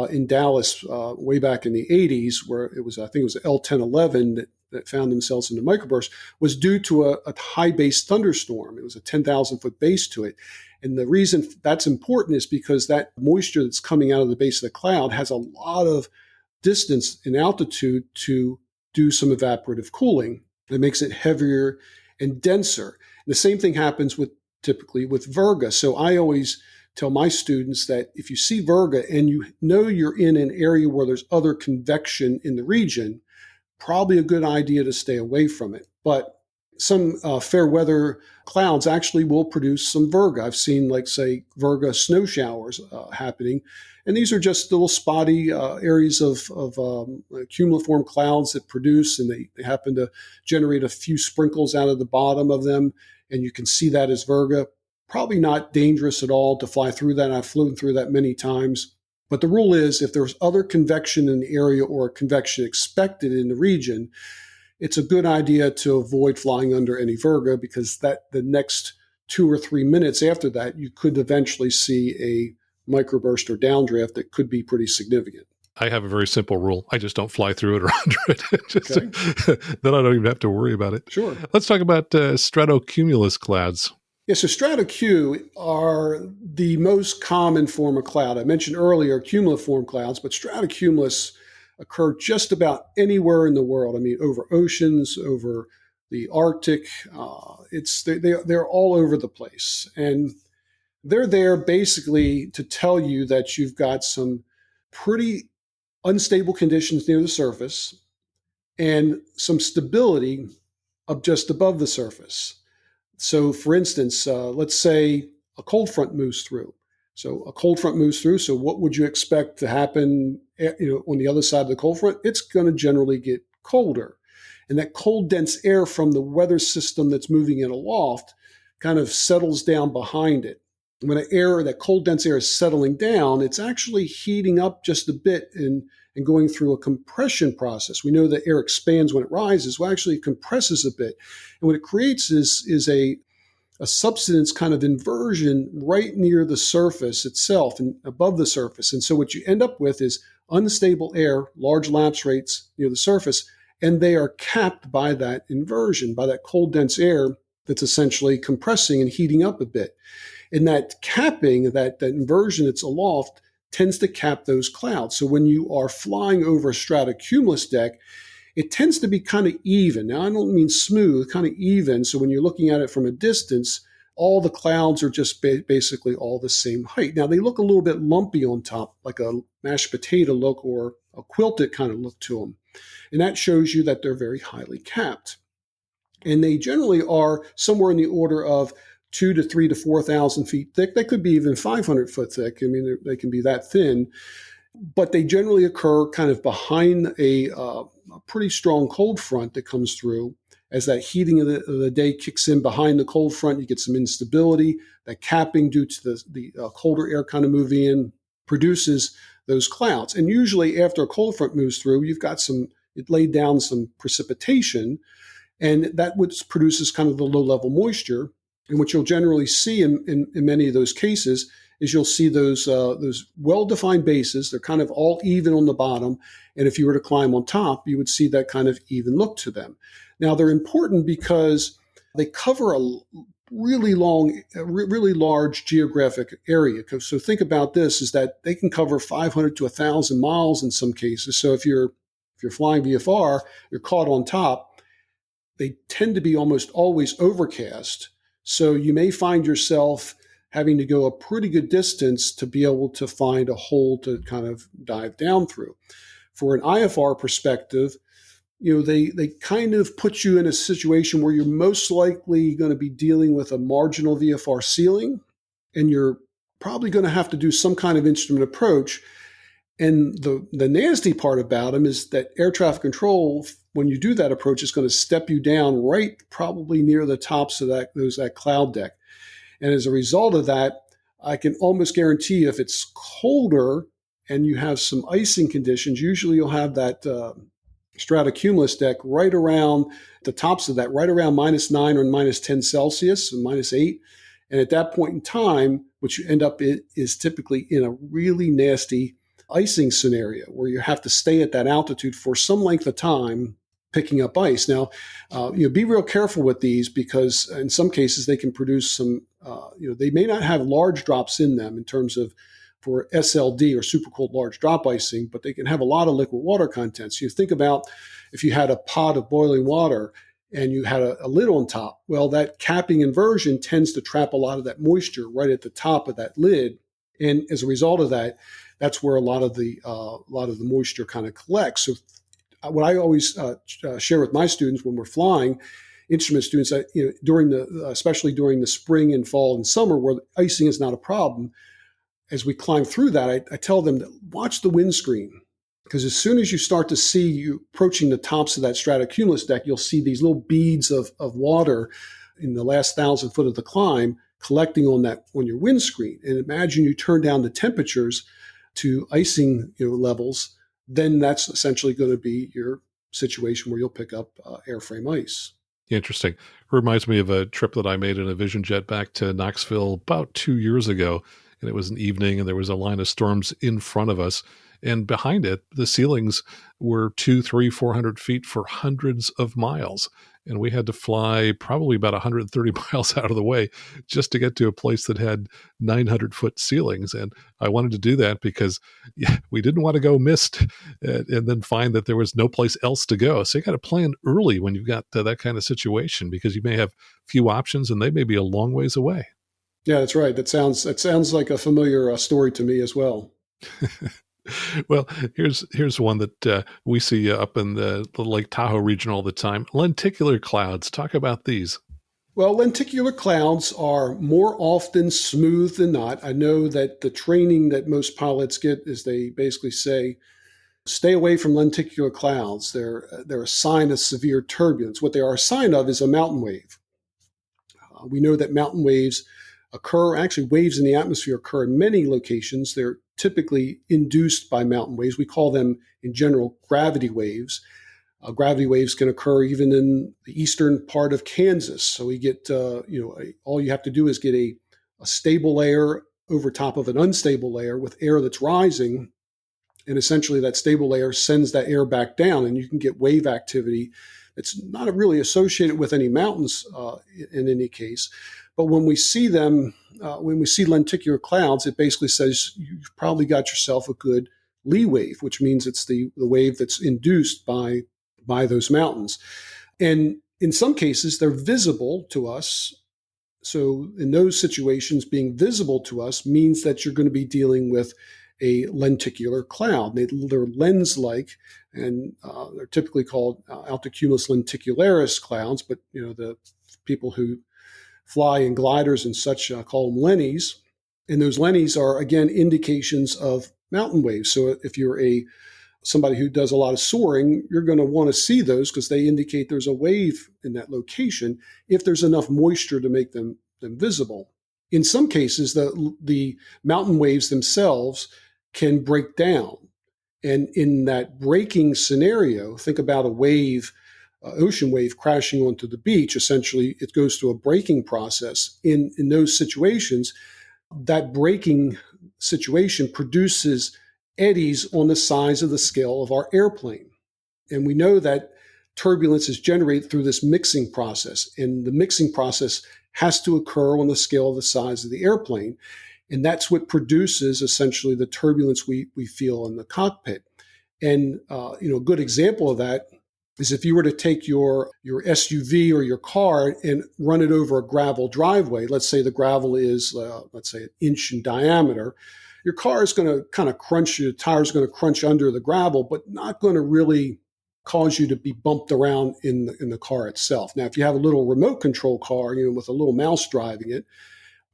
in Dallas way back in the 80s, where I think it was L1011 that found themselves in the microburst, was due to a high base thunderstorm. It was a 10,000 foot base to it. And the reason that's important is because that moisture that's coming out of the base of the cloud has a lot of distance in altitude to do some evaporative cooling. That makes it heavier and denser. And the same thing happens typically with virga. So I always tell my students that if you see virga and you know you're in an area where there's other convection in the region, probably a good idea to stay away from it. But some fair weather clouds actually will produce some virga. I've seen, say, virga snow showers happening. And these are just little spotty areas of cumuliform clouds that produce, and they happen to generate a few sprinkles out of the bottom of them. And you can see that as virga. Probably not dangerous at all to fly through that. I've flown through that many times. But the rule is, if there's other convection in the area or convection expected in the region, it's a good idea to avoid flying under any virga, because the next 2 or 3 minutes after that, you could eventually see a microburst or downdraft that could be pretty significant. I have a very simple rule. I just don't fly through it or under it. Then I don't even have to worry about it. Sure. Let's talk about Stratocumulus Clouds. Yeah, so stratocu are the most common form of cloud. I mentioned earlier cumuliform clouds, but stratocumulus occur just about anywhere in the world. I mean, over oceans, over the Arctic. They're all over the place. And they're there basically to tell you that you've got some pretty unstable conditions near the surface and some stability up just above the surface. So, for instance, let's say a cold front moves through. So a cold front moves through. So what would you expect to happen on the other side of the cold front? It's going to generally get colder. And that cold, dense air from the weather system that's moving in aloft kind of settles down behind it. When that cold, dense air is settling down, it's actually heating up just a bit and going through a compression process. We know that air expands when it rises. Well, actually, it compresses a bit. And what it creates is a subsidence kind of inversion right near the surface itself and above the surface. And so what you end up with is unstable air, large lapse rates near the surface, and they are capped by that inversion, by that cold, dense air that's essentially compressing and heating up a bit. And that capping, that inversion that's aloft, tends to cap those clouds. So when you are flying over a stratocumulus deck, it tends to be kind of even. Now, I don't mean smooth, kind of even. So when you're looking at it from a distance, all the clouds are just basically all the same height. Now, they look a little bit lumpy on top, like a mashed potato look or a quilted kind of look to them. And that shows you that they're very highly capped. And they generally are somewhere in the order of 2 to 3 to 4,000 feet thick. They could be even 500 foot thick. I mean, they can be that thin. But they generally occur kind of behind a pretty strong cold front that comes through. As that heating of the day kicks in behind the cold front, you get some instability. That capping due to the colder air kind of moving in produces those clouds. And usually after a cold front moves through, you've got it laid down some precipitation, and that produces kind of the low-level moisture. And what you'll generally see in many of those cases is you'll see those well-defined bases. They're kind of all even on the bottom. And if you were to climb on top, you would see that kind of even look to them. Now, they're important because they cover a really large geographic area. So think about this, is that they can cover 500 to 1,000 miles in some cases. So if you're flying VFR, you're caught on top. They tend to be almost always overcast. So you may find yourself having to go a pretty good distance to be able to find a hole to kind of dive down through. For an IFR perspective, they kind of put you in a situation where you're most likely going to be dealing with a marginal VFR ceiling, and you're probably going to have to do some kind of instrument approach. And the nasty part about them is that air traffic control, when you do that approach, is going to step you down right probably near the tops of that cloud deck. And as a result of that, I can almost guarantee if it's colder and you have some icing conditions, usually you'll have that Stratocumulus deck right around the tops of that, right around -9 or -10 Celsius and -8. And at that point in time, what you end up is typically in a really nasty icing scenario where you have to stay at that altitude for some length of time picking up ice. Now, be real careful with these, because in some cases they can produce some, they may not have large drops in them in terms of for SLD or super cold large drop icing, but they can have a lot of liquid water content. So you think about if you had a pot of boiling water and you had a lid on top, well, that capping inversion tends to trap a lot of that moisture right at the top of that lid. And as a result of that, that's where a lot of the moisture kind of collects. So what I always share with my students when we're flying, instrument students, especially during the spring and fall and summer, where icing is not a problem, as we climb through that, I tell them to watch the windscreen, because as soon as you start to see you approaching the tops of that Stratocumulus deck, you'll see these little beads of water in the last 1,000 foot of the climb collecting on your windscreen. And imagine you turn down the temperatures to icing levels, then that's essentially going to be your situation where you'll pick up airframe ice. Interesting. Reminds me of a trip that I made in a Vision Jet back to Knoxville about 2 years ago. And it was an evening, and there was a line of storms in front of us. And behind it, the ceilings were 200, 300, 400 feet for hundreds of miles. And we had to fly probably about 130 miles out of the way just to get to a place that had 900-foot ceilings. And I wanted to do that because we didn't want to go missed and then find that there was no place else to go. So you got to plan early when you've got that kind of situation, because you may have few options and they may be a long ways away. Yeah, that's right. That sounds like a familiar story to me as well. Well, here's one that we see up in the Lake Tahoe region all the time. Lenticular clouds. Talk about these. Well, lenticular clouds are more often smooth than not. I know that the training that most pilots get is they basically say, stay away from lenticular clouds. They're a sign of severe turbulence. What they are a sign of is a mountain wave. We know that mountain waves occur, actually waves in the atmosphere occur in many locations. They're typically induced by mountain waves. We call them, in general, gravity waves. Gravity waves can occur even in the eastern part of Kansas. So we get, all you have to do is get a stable layer over top of an unstable layer with air that's rising. And essentially that stable layer sends that air back down, and you can get wave activity that's not really associated with any mountains in any case. But when we see them, when we see lenticular clouds, it basically says you've probably got yourself a good lee wave, which means it's the wave that's induced by those mountains. And in some cases, they're visible to us. So in those situations, being visible to us means that you're going to be dealing with a lenticular cloud. They're lens-like, and they're typically called Altocumulus lenticularis clouds, but the people who fly in gliders and such call them lennies. And those lennies are, again, indications of mountain waves. So if you're somebody who does a lot of soaring, you're going to want to see those because they indicate there's a wave in that location if there's enough moisture to make them visible. In some cases, the mountain waves themselves can break down. And in that breaking scenario, think about a wave, ocean wave crashing onto the beach. Essentially, it goes through a breaking process. In those situations, that breaking situation produces eddies on the size of the scale of our airplane. And we know that turbulence is generated through this mixing process. And the mixing process has to occur on the scale of the size of the airplane. And that's what produces essentially the turbulence we feel in the cockpit. And a good example of that is if you were to take your SUV or your car and run it over a gravel driveway. Let's say the gravel is, let's say, an inch in diameter. Your car is going to kind of crunch, your tire's going to crunch under the gravel, but not going to really cause you to be bumped around in the car itself. Now, if you have a little remote control car, with a little mouse driving it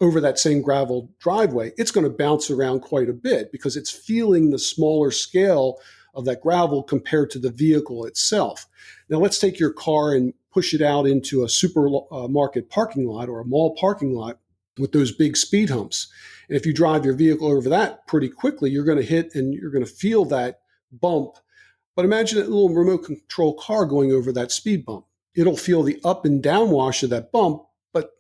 over that same gravel driveway, it's going to bounce around quite a bit because it's feeling the smaller scale of that gravel compared to the vehicle itself. Now, let's take your car and push it out into a supermarket parking lot or a mall parking lot with those big speed humps. And if you drive your vehicle over that pretty quickly, you're going to hit and you're going to feel that bump. But imagine a little remote control car going over that speed bump. It'll feel the up and down wash of that bump, but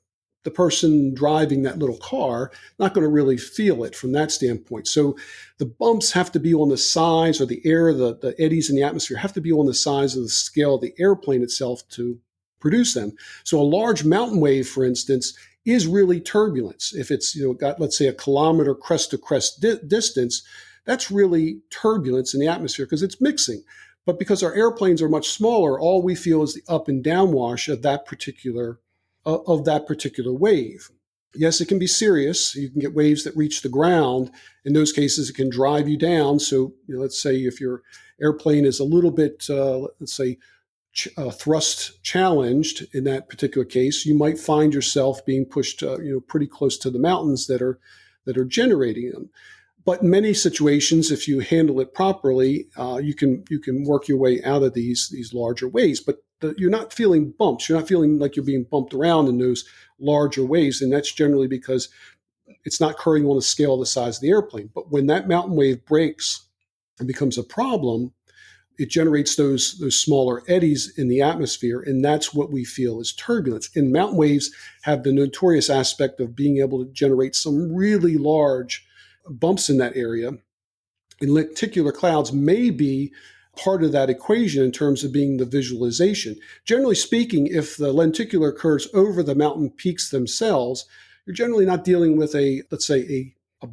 the person driving that little car not going to really feel it from that standpoint. So the bumps have to be on the size, or the air, the eddies in the atmosphere have to be on the size of the scale of the airplane itself to produce them. So a large mountain wave, for instance, is really turbulence. If it's got, let's say, a kilometer crest to crest distance, that's really turbulence in the atmosphere because it's mixing. But because our airplanes are much smaller, all we feel is the up and down wash of that particular wave. Yes, it can be serious. You can get waves that reach the ground. In those cases, it can drive you down. So let's say if your airplane is a little bit, thrust challenged in that particular case, you might find yourself being pushed, pretty close to the mountains that are generating them. But in many situations, if you handle it properly, you can work your way out of these larger waves. But you're not feeling bumps. You're not feeling like you're being bumped around in those larger waves, and that's generally because it's not occurring on a scale the size of the airplane. But when that mountain wave breaks and becomes a problem, it generates those smaller eddies in the atmosphere, and that's what we feel is turbulence. And mountain waves have the notorious aspect of being able to generate some really large bumps in that area. And lenticular clouds may be part of that equation in terms of being the visualization. Generally speaking, if the lenticular occurs over the mountain peaks themselves, you're generally not dealing with a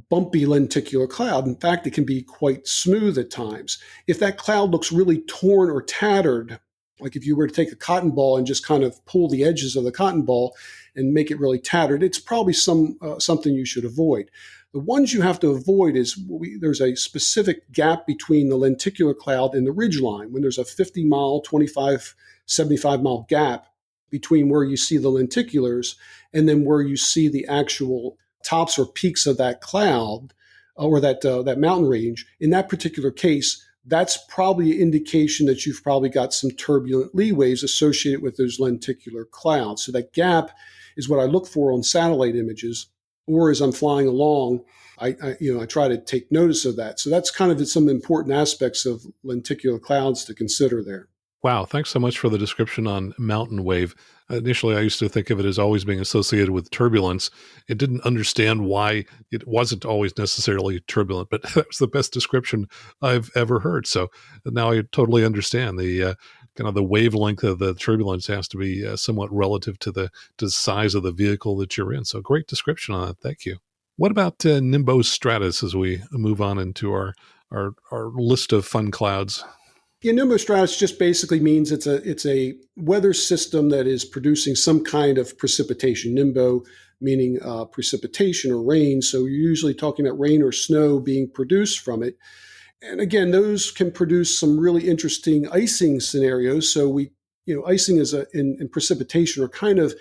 bumpy lenticular cloud. In fact, it can be quite smooth at times. If that cloud looks really torn or tattered, like if you were to take a cotton ball and just kind of pull the edges of the cotton ball and make it really tattered, it's probably something you should avoid. The ones you have to avoid is there's a specific gap between the lenticular cloud and the ridgeline. When there's a 50-mile, 25, 75-mile gap between where you see the lenticulars and then where you see the actual tops or peaks of that cloud or that mountain range, in that particular case, that's probably an indication that you've probably got some turbulent lee waves associated with those lenticular clouds. So that gap is what I look for on satellite images, or as I'm flying along, I try to take notice of that. So that's kind of some important aspects of lenticular clouds to consider there. Wow, thanks so much for the description on mountain wave. Initially, I used to think of it as always being associated with turbulence. It didn't understand why it wasn't always necessarily turbulent, but that was the best description I've ever heard. So now I totally understand the kind of the wavelength of the turbulence has to be somewhat relative to the size of the vehicle that you're in. So great description on that. Thank you. What about Nimbus Stratus as we move on into our list of fun clouds? Yeah, nimbostratus just basically means it's a weather system that is producing some kind of precipitation. Nimbo meaning precipitation or rain. So you're usually talking about rain or snow being produced from it. And again, those can produce some really interesting icing scenarios. So icing and precipitation are kind of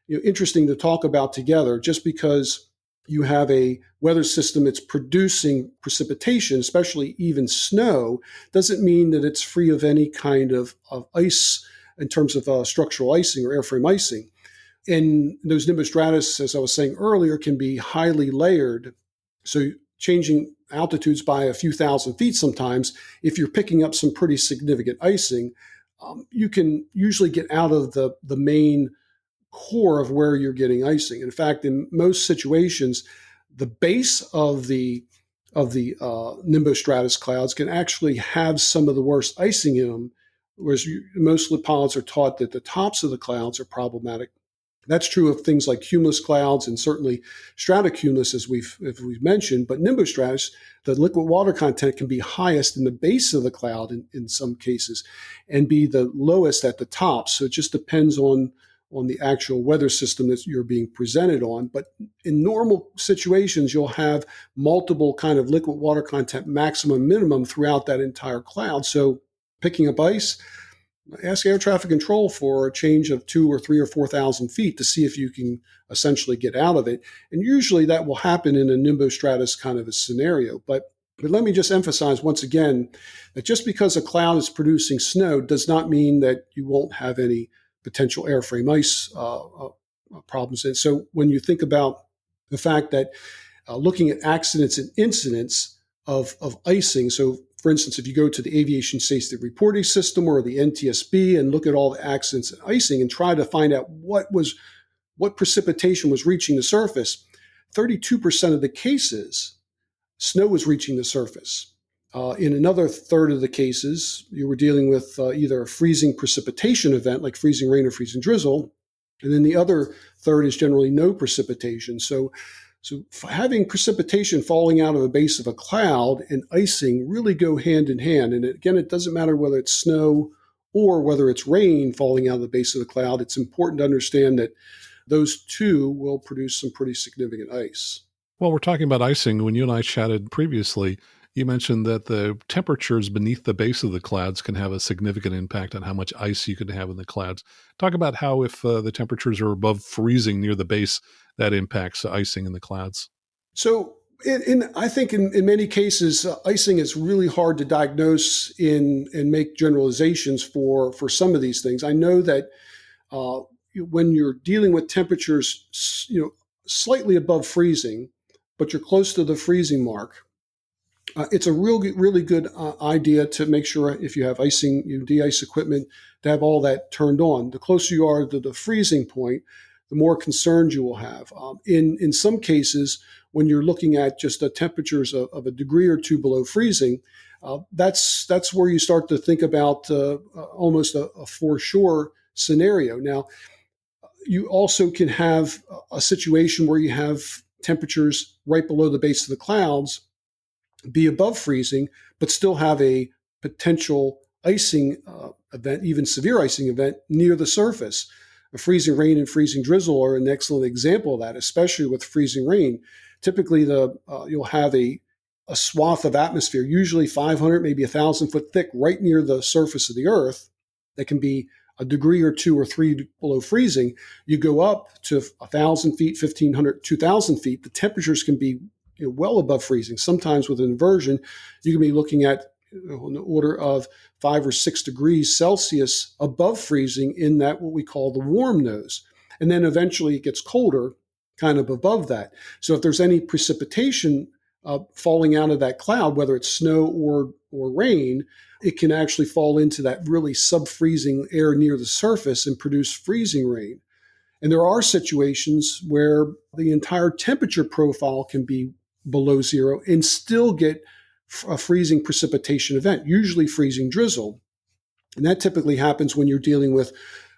interesting to talk about together, just because you have a weather system that's producing precipitation, especially even snow, doesn't mean that it's free of any kind of ice in terms of structural icing or airframe icing. And those nimbostratus, as I was saying earlier, can be highly layered. So changing altitudes by a few thousand feet sometimes, if you're picking up some pretty significant icing, you can usually get out of the main core of where you're getting icing. In fact, in most situations, the base of the nimbostratus clouds can actually have some of the worst icing in them, whereas most pilots are taught that the tops of the clouds are problematic. That's true of things like cumulus clouds and certainly stratocumulus, as we've mentioned. But nimbostratus, the liquid water content can be highest in the base of the cloud in some cases, and be the lowest at the top. So it just depends on the actual weather system that you're being presented on. But in normal situations, you'll have multiple kind of liquid water content maximum, minimum throughout that entire cloud. So picking up ice, ask air traffic control for a change of 2 or 3 or 4,000 feet to see if you can essentially get out of it. And usually that will happen in a nimbostratus kind of a scenario. But let me just emphasize once again that just because a cloud is producing snow does not mean that you won't have any potential airframe ice problems. And so when you think about the fact that looking at accidents and incidents of icing, so for instance, if you go to the Aviation Safety Reporting System or the NTSB and look at all the accidents and icing and try to find out what precipitation was reaching the surface, 32% of the cases, snow was reaching the surface. In another third of the cases, you were dealing with either a freezing precipitation event like freezing rain or freezing drizzle, and then the other third is generally no precipitation. So having precipitation falling out of the base of a cloud and icing really go hand in hand. And again, it doesn't matter whether it's snow or whether it's rain falling out of the base of the cloud. It's important to understand that those two will produce some pretty significant ice. Well, we're talking about icing. When you and I chatted previously, you mentioned that the temperatures beneath the base of the clouds can have a significant impact on how much ice you can have in the clouds. Talk about how if the temperatures are above freezing near the base, that impacts icing in the clouds. So I think in many cases, icing is really hard to diagnose and make generalizations for some of these things. I know that when you're dealing with temperatures slightly above freezing, but you're close to the freezing mark, it's a really good idea to make sure if you have icing, de-ice equipment, to have all that turned on. The closer you are to the freezing point, the more concerns you will have. In some cases, when you're looking at just the temperatures of a degree or two below freezing, that's where you start to think about almost a foreshore scenario. Now, you also can have a situation where you have temperatures right below the base of the clouds be above freezing, but still have a potential icing event, even severe icing event, near the surface. A freezing rain and freezing drizzle are an excellent example of that, especially with freezing rain. Typically, you'll have a swath of atmosphere, usually 500, maybe 1,000 foot thick, right near the surface of the Earth, that can be a degree or 2 or 3 below freezing. You go up to 1,000 feet, 1,500, 2,000 feet, the temperatures can be well above freezing. Sometimes with an inversion, you can be looking at on the order of 5 or 6 degrees Celsius above freezing in that what we call the warm nose. And then eventually it gets colder, kind of above that. So if there's any precipitation falling out of that cloud, whether it's snow or rain, it can actually fall into that really sub-freezing air near the surface and produce freezing rain. And there are situations where the entire temperature profile can be below zero and still get a freezing precipitation event, usually freezing drizzle. And that typically happens when you're dealing with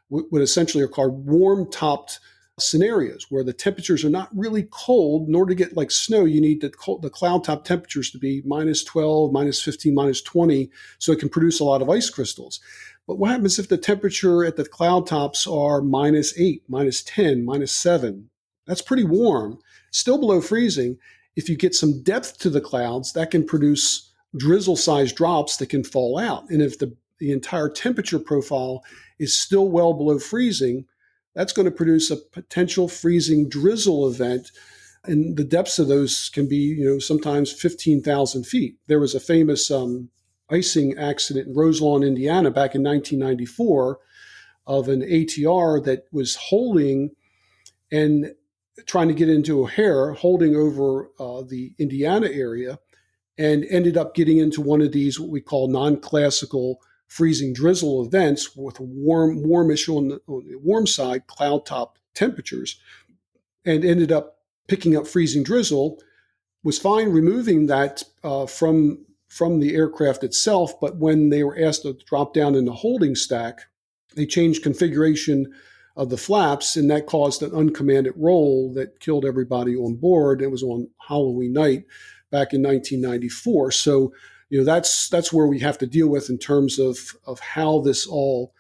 what essentially are called warm-topped scenarios, where the temperatures are not really cold. In order to get like snow, you need the cloud top temperatures to be minus 12, minus 15, minus 20, so it can produce a lot of ice crystals. But what happens if the temperature at the cloud tops are minus 8, minus 10, minus 7? That's pretty warm, still below freezing. If you get some depth to the clouds, that can produce drizzle-sized drops that can fall out. And if the entire temperature profile is still well below freezing, that's going to produce a potential freezing drizzle event. And the depths of those can be, sometimes 15,000 feet. There was a famous icing accident in Roselawn, Indiana, back in 1994 of an ATR that was holding and trying to get into O'Hare, holding over the Indiana area, and ended up getting into one of these, what we call non-classical freezing drizzle events with warmish on the warm side, cloud top temperatures, and ended up picking up freezing drizzle. Was fine removing that from the aircraft itself, but when they were asked to drop down in the holding stack, they changed configuration of the flaps, and that caused an uncommanded roll that killed everybody on board. It was on Halloween night back in 1994. So, that's where we have to deal with in terms of how this all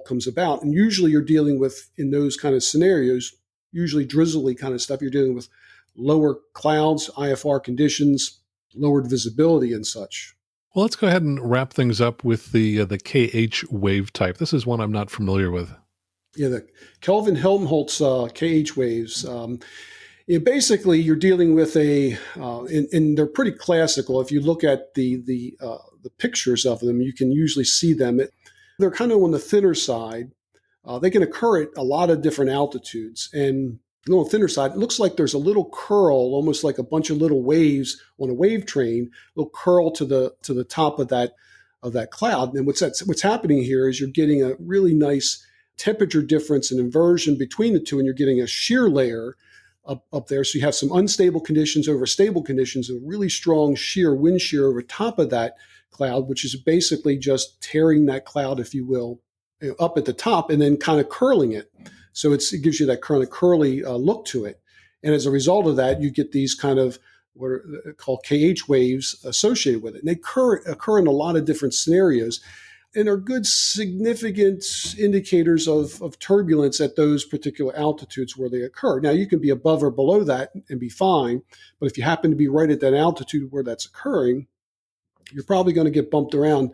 comes about. And usually you're dealing with, in those kind of scenarios, usually drizzly kind of stuff, you're dealing with lower clouds, IFR conditions, lowered visibility and such. Well, let's go ahead and wrap things up with the KH wave type. This is one I'm not familiar with. Yeah, the Kelvin-Helmholtz KH waves. Basically, you're dealing with and they're pretty classical. If you look at the pictures of them, you can usually see them. They're kind of on the thinner side. They can occur at a lot of different altitudes. And on the thinner side, it looks like there's a little curl, almost like a bunch of little waves on a wave train, a little curl to the top of that cloud. And what's happening here is you're getting a really nice temperature difference and inversion between the two, and you're getting a shear layer up there. So you have some unstable conditions over stable conditions, a really strong wind shear over top of that cloud, which is basically just tearing that cloud, if you will, up at the top and then kind of curling it. So it gives you that kind of curly look to it. And as a result of that, you get these kind of what are called KH waves associated with it. And they occur in a lot of different scenarios and are good significant indicators of turbulence at those particular altitudes where they occur. Now, you can be above or below that and be fine, but if you happen to be right at that altitude where that's occurring, you're probably going to get bumped around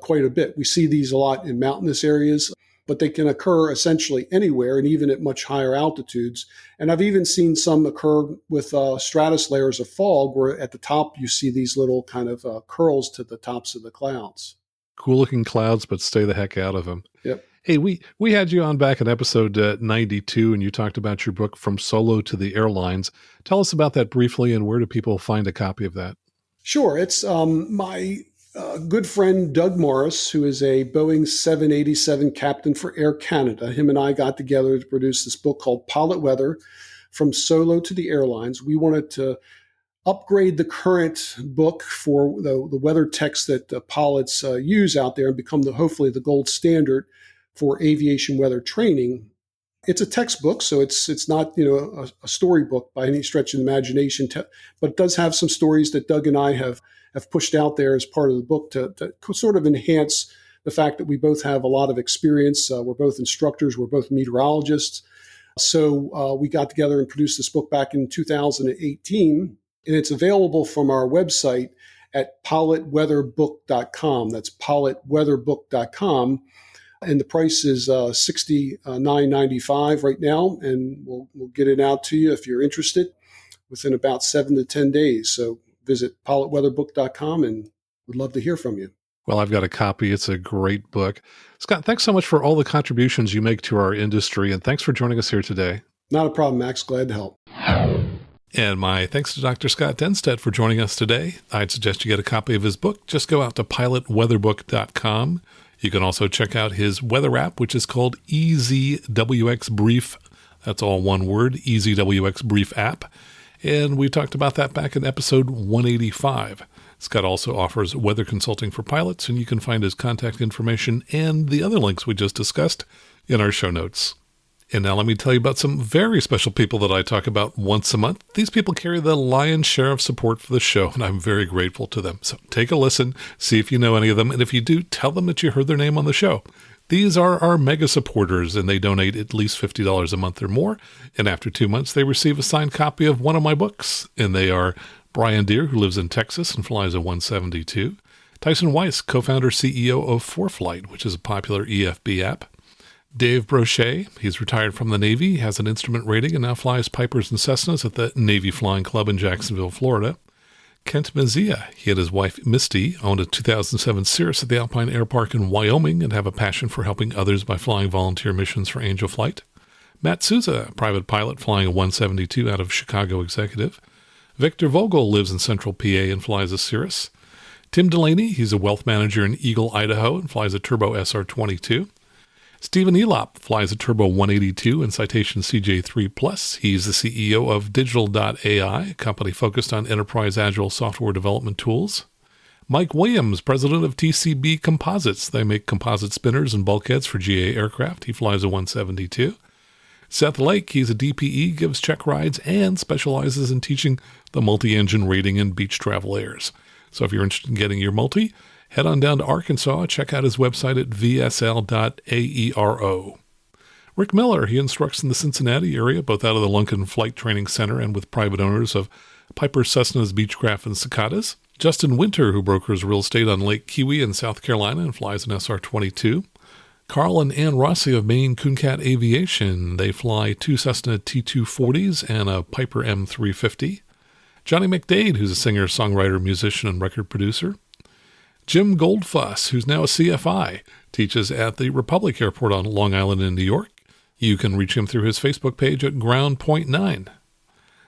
quite a bit. We see these a lot in mountainous areas, but they can occur essentially anywhere and even at much higher altitudes. And I've even seen some occur with stratus layers of fog, where at the top you see these little kind of curls to the tops of the clouds. Cool looking clouds, but stay the heck out of them. Yep. Hey, we had you on back in episode 92, and you talked about your book, From Solo to the Airlines. Tell us about that briefly, and where do people find a copy of that? Sure. It's my good friend Doug Morris, who is a Boeing 787 captain for Air Canada. Him and I got together to produce this book called Pilot Weather, From Solo to the Airlines. We wanted to upgrade the current book for the weather text that pilots use out there and become hopefully the gold standard for aviation weather training. It's a textbook, so it's not a storybook by any stretch of the imagination, but it does have some stories that Doug and I have pushed out there as part of the book to sort of enhance the fact that we both have a lot of experience. We're both instructors. We're both meteorologists. So we got together and produced this book back in 2018. And it's available from our website at pilotweatherbook.com. That's pilotweatherbook.com. And the price is $69.95 right now. And we'll get it out to you if you're interested within about 7 to 10 days. So visit pilotweatherbook.com and would love to hear from you. Well, I've got a copy. It's a great book. Scott, thanks so much for all the contributions you make to our industry. And thanks for joining us here today. Not a problem, Max. Glad to help. And my thanks to Dr. Scott Dennstaedt for joining us today. I'd suggest you get a copy of his book. Just go out to pilotweatherbook.com. You can also check out his weather app, which is called EZWX Brief. That's all one word, EZWX Brief app. And we talked about that back in episode 185. Scott also offers weather consulting for pilots, and you can find his contact information and the other links we just discussed in our show notes. And now let me tell you about some very special people that I talk about once a month. These people carry the lion's share of support for the show, and I'm very grateful to them. So take a listen, see if you know any of them, and if you do, tell them that you heard their name on the show. These are our mega supporters, and they donate at least $50 a month or more. And after 2 months, they receive a signed copy of one of my books. And they are Brian Deere, who lives in Texas and flies a 172. Tyson Weiss, co-founder, CEO of 4Flight, which is a popular EFB app. Dave Brochet, he's retired from the Navy, has an instrument rating, and now flies Pipers and Cessnas at the Navy Flying Club in Jacksonville, Florida. Kent Mazia, he and his wife Misty owned a 2007 Cirrus at the Alpine Air Park in Wyoming and have a passion for helping others by flying volunteer missions for Angel Flight. Matt Souza, private pilot flying a 172 out of Chicago Executive. Victor Vogel lives in Central PA and flies a Cirrus. Tim Delaney, he's a wealth manager in Eagle, Idaho and flies a Turbo SR20. Stephen Elop flies a Turbo 182 and Citation CJ3+. He's the CEO of Digital.ai, a company focused on enterprise agile software development tools. Mike Williams, president of TCB Composites. They make composite spinners and bulkheads for GA aircraft. He flies a 172. Seth Lake, he's a DPE, gives check rides, and specializes in teaching the multi-engine rating in beach travel airs. So if you're interested in getting your multi, head on down to Arkansas, check out his website at vsl.aero. Rick Miller, he instructs in the Cincinnati area, both out of the Lunken Flight Training Center and with private owners of Piper, Cessnas, Beechcraft, and Cicadas. Justin Winter, who brokers real estate on Lake Kiwi in South Carolina and flies an SR-22. Carl and Ann Rossi of Maine Cooncat Aviation, they fly 2 Cessna T240s and a Piper M350. Johnny McDade, who's a singer, songwriter, musician, and record producer. Jim Goldfuss, who's now a CFI, teaches at the Republic Airport on Long Island in New York. You can reach him through his Facebook page at Ground.9.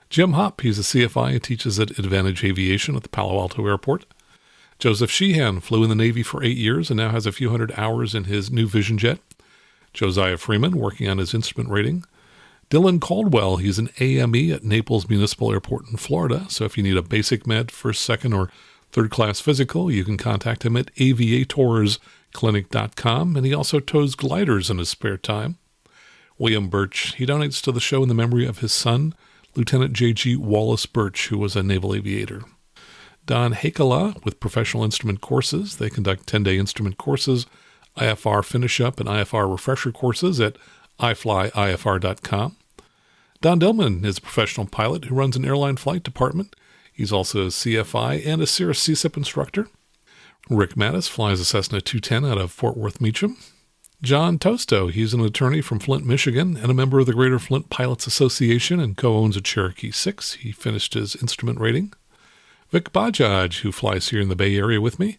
Jim Hopp, he's a CFI and teaches at Advantage Aviation at the Palo Alto Airport. Joseph Sheehan flew in the Navy for 8 years and now has a few hundred hours in his new Vision Jet. Josiah Freeman, working on his instrument rating. Dylan Caldwell, he's an AME at Naples Municipal Airport in Florida, so if you need a basic med, first, second, or third-class physical, you can contact him at aviatorsclinic.com, and he also tows gliders in his spare time. William Birch, he donates to the show in the memory of his son, Lieutenant J.G. Wallace Birch, who was a naval aviator. Don Hakala with Professional Instrument Courses. They conduct 10-day instrument courses, IFR finish-up, and IFR refresher courses at iflyifr.com. Don Dillman is a professional pilot who runs an airline flight department. He's also a CFI and a Cirrus CSIP instructor. Rick Mattis flies a Cessna 210 out of Fort Worth Meacham. John Tosto, he's an attorney from Flint, Michigan, and a member of the Greater Flint Pilots Association and co-owns a Cherokee 6. He finished his instrument rating. Vic Bajaj, who flies here in the Bay Area with me.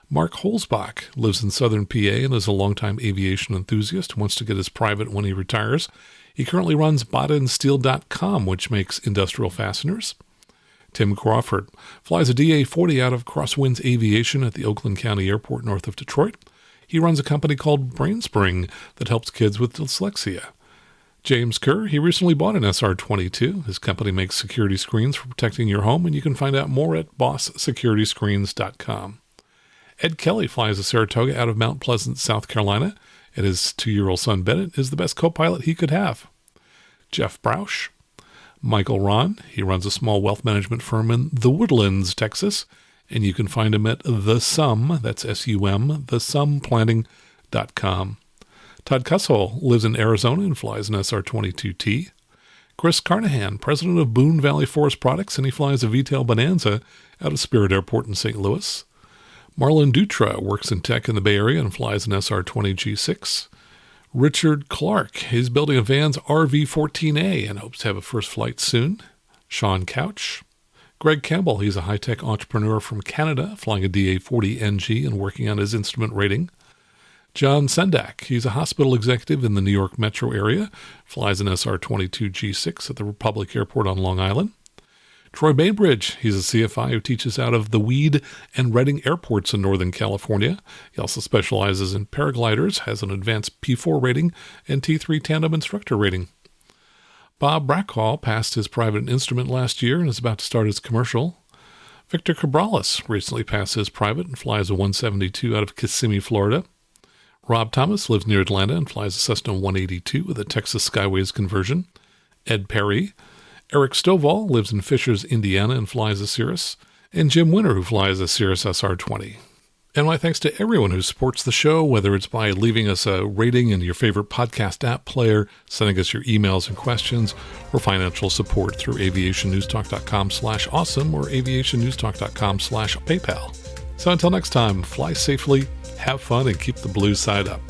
Mark Holzbach lives in southern PA and is a longtime aviation enthusiast who wants to get his private when he retires. He currently runs BottaandSteel.com, which makes industrial fasteners. Tim Crawford flies a DA-40 out of Crosswinds Aviation at the Oakland County Airport north of Detroit. He runs a company called BrainSpring that helps kids with dyslexia. James Kerr, he recently bought an SR-22. His company makes security screens for protecting your home, and you can find out more at BossSecurityScreens.com. Ed Kelly flies a Saratoga out of Mount Pleasant, South Carolina, and his 2-year-old son Bennett is the best co-pilot he could have. Jeff Brausch. Michael Ron, he runs a small wealth management firm in The Woodlands, Texas, and you can find him at The Sum, that's S-U-M, thesumplanning.com. Todd Cussell lives in Arizona and flies an SR-22T. Chris Carnahan, president of Boone Valley Forest Products, and he flies a V-tail Bonanza out of Spirit Airport in St. Louis. Marlon Dutra works in tech in the Bay Area and flies an SR-20 G6. Richard Clark, he's building a Vans RV-14A and hopes to have a first flight soon. Sean Couch. Greg Campbell, he's a high-tech entrepreneur from Canada, flying a DA-40NG and working on his instrument rating. John Sendak, he's a hospital executive in the New York metro area, flies an SR-22 G6 at the Republic Airport on Long Island. Troy Bainbridge, he's a CFI who teaches out of the Weed and Redding airports in Northern California. He also specializes in paragliders, has an advanced P4 rating and T3 tandem instructor rating. Bob Brackhall passed his private instrument last year and is about to start his commercial. Victor Cabrales recently passed his private and flies a 172 out of Kissimmee, Florida. Rob Thomas lives near Atlanta and flies a Cessna 182 with a Texas Skyways conversion. Ed Perry. Eric Stovall lives in Fishers, Indiana, and flies a Cirrus. And Jim Winter, who flies a Cirrus SR20. And my thanks to everyone who supports the show, whether it's by leaving us a rating in your favorite podcast app player, sending us your emails and questions, or financial support through aviationnewstalk.com/awesome or aviationnewstalk.com/PayPal. So until next time, fly safely, have fun, and keep the blue side up.